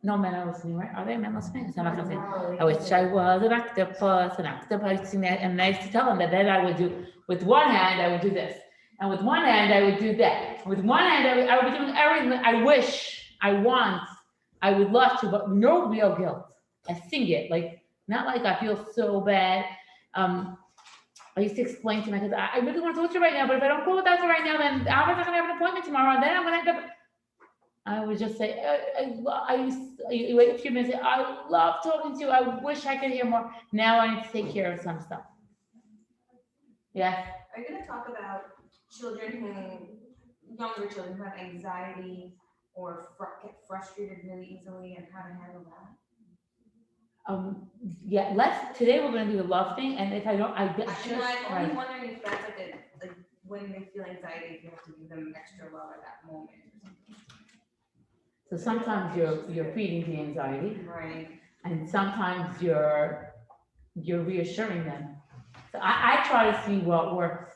No men are listening, right? Are there men listening? So I'm not gonna say, I wish I was an octopus, an octopus. I used to sing that, and I used to tell them that then I would do, with one hand, I would do this. And with one hand, I would do that. With one hand, I would be doing everything. I wish, I want, I would love to, but no real guilt. I sing it, like, not like I feel so bad. I used to explain to my kids, I really want to talk to you right now, but if I don't go with doctor right now, then I'm not gonna have an appointment tomorrow, and then I'm gonna end up. I would just say, you wait a few minutes, I love talking to you, I wish I could hear more. Now I need to take care of some stuff. Yeah. Are you gonna talk about younger children who have anxiety or get frustrated really easily and how to handle that? Yeah, today we're gonna do the love thing, and if I don't, I'm only wondering if that's like when they feel anxiety, if you have to give them extra love at that moment or something. So sometimes you're feeding the anxiety, Right. and sometimes you're reassuring them. So I try to see what works.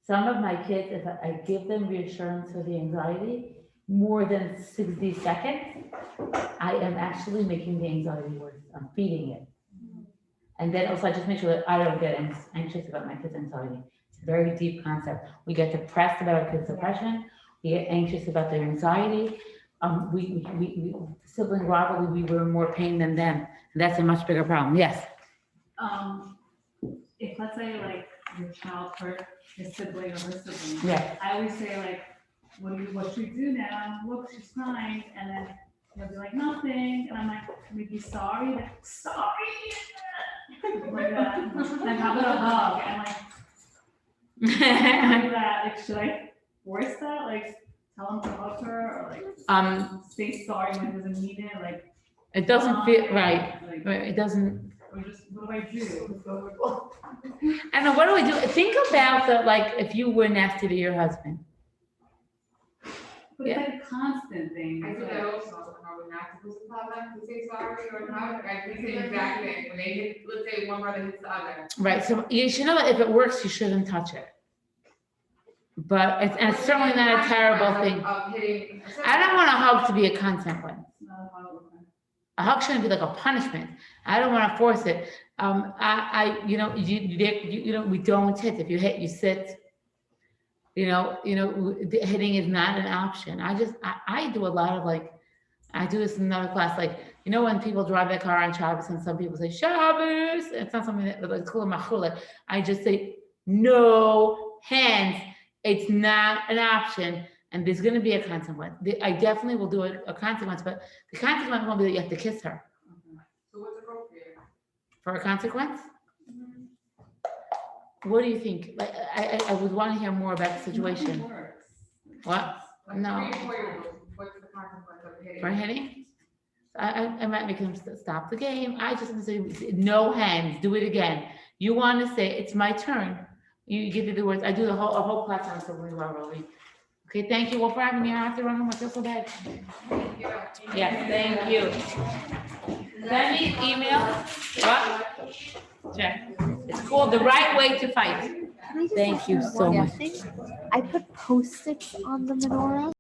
Some of my kids, if I give them reassurance for the anxiety, more than 60 seconds, I am actually making the anxiety worse. I'm feeding it. And then also I just make sure that I don't get anxious about my kids' anxiety. It's a very deep concept. We get depressed about our kids' depression. We get anxious about their anxiety. Sibling rivalry, we were in more pain than them. And that's a much bigger problem. Yes. If let's say like your child hurt his sibling or her sibling. Yes. I always say like, what should we do now? Look, she's crying, and then he'll be like, nothing, and I'm like, can we be sorry? Like, sorry, like that. Like, how about a hug? And like that. Like, should I force that? Like, tell him to hug her, or like, say sorry when he doesn't mean it? Like, it doesn't feel right. Like, It doesn't. or just, what do I do? I don't know. What do I do? Think about if you were nasty to your husband. But it's like a constant thing. I It's think like- that also, are we not supposed to tell them to say sorry or not? Like, we say exact thing, when they hit, let's say one brother hits the other. Right. So you should know that if it works, you shouldn't touch it. But it's certainly not a terrible thing. Of hitting. I don't want a hug to be a consequence. No, I don't know. A hug shouldn't be like a punishment. I don't want to force it. We don't hit. If you hit, you sit. Hitting is not an option. I do a lot of I do this in another class. When people drive their car on Shabbos and some people say Shabbos, it's not something that like cool machula. I just say no hands. It's not an option, and there's going to be a consequence. I definitely will do a consequence, but the consequence won't be that you have to kiss her. So what's appropriate? For a consequence? What do you think? I would want to hear more about the situation. Nothing works. What? Like No. 3 or 4-year-olds, what's the consequence of hitting? For hitting? I might make him stop the game. I just want to say, no hands, do it again. You want to say, it's my turn. You give me the words. I do a whole class on sibling rivalry. Okay, thank you all for having me. I have to run home. I feel so bad. Thank you. Yes, thank you. Send me an email. What? Check. It's called The Right Way to Fight. Can I just Thank ask you so one much. thing? I put Post-its on the menorah.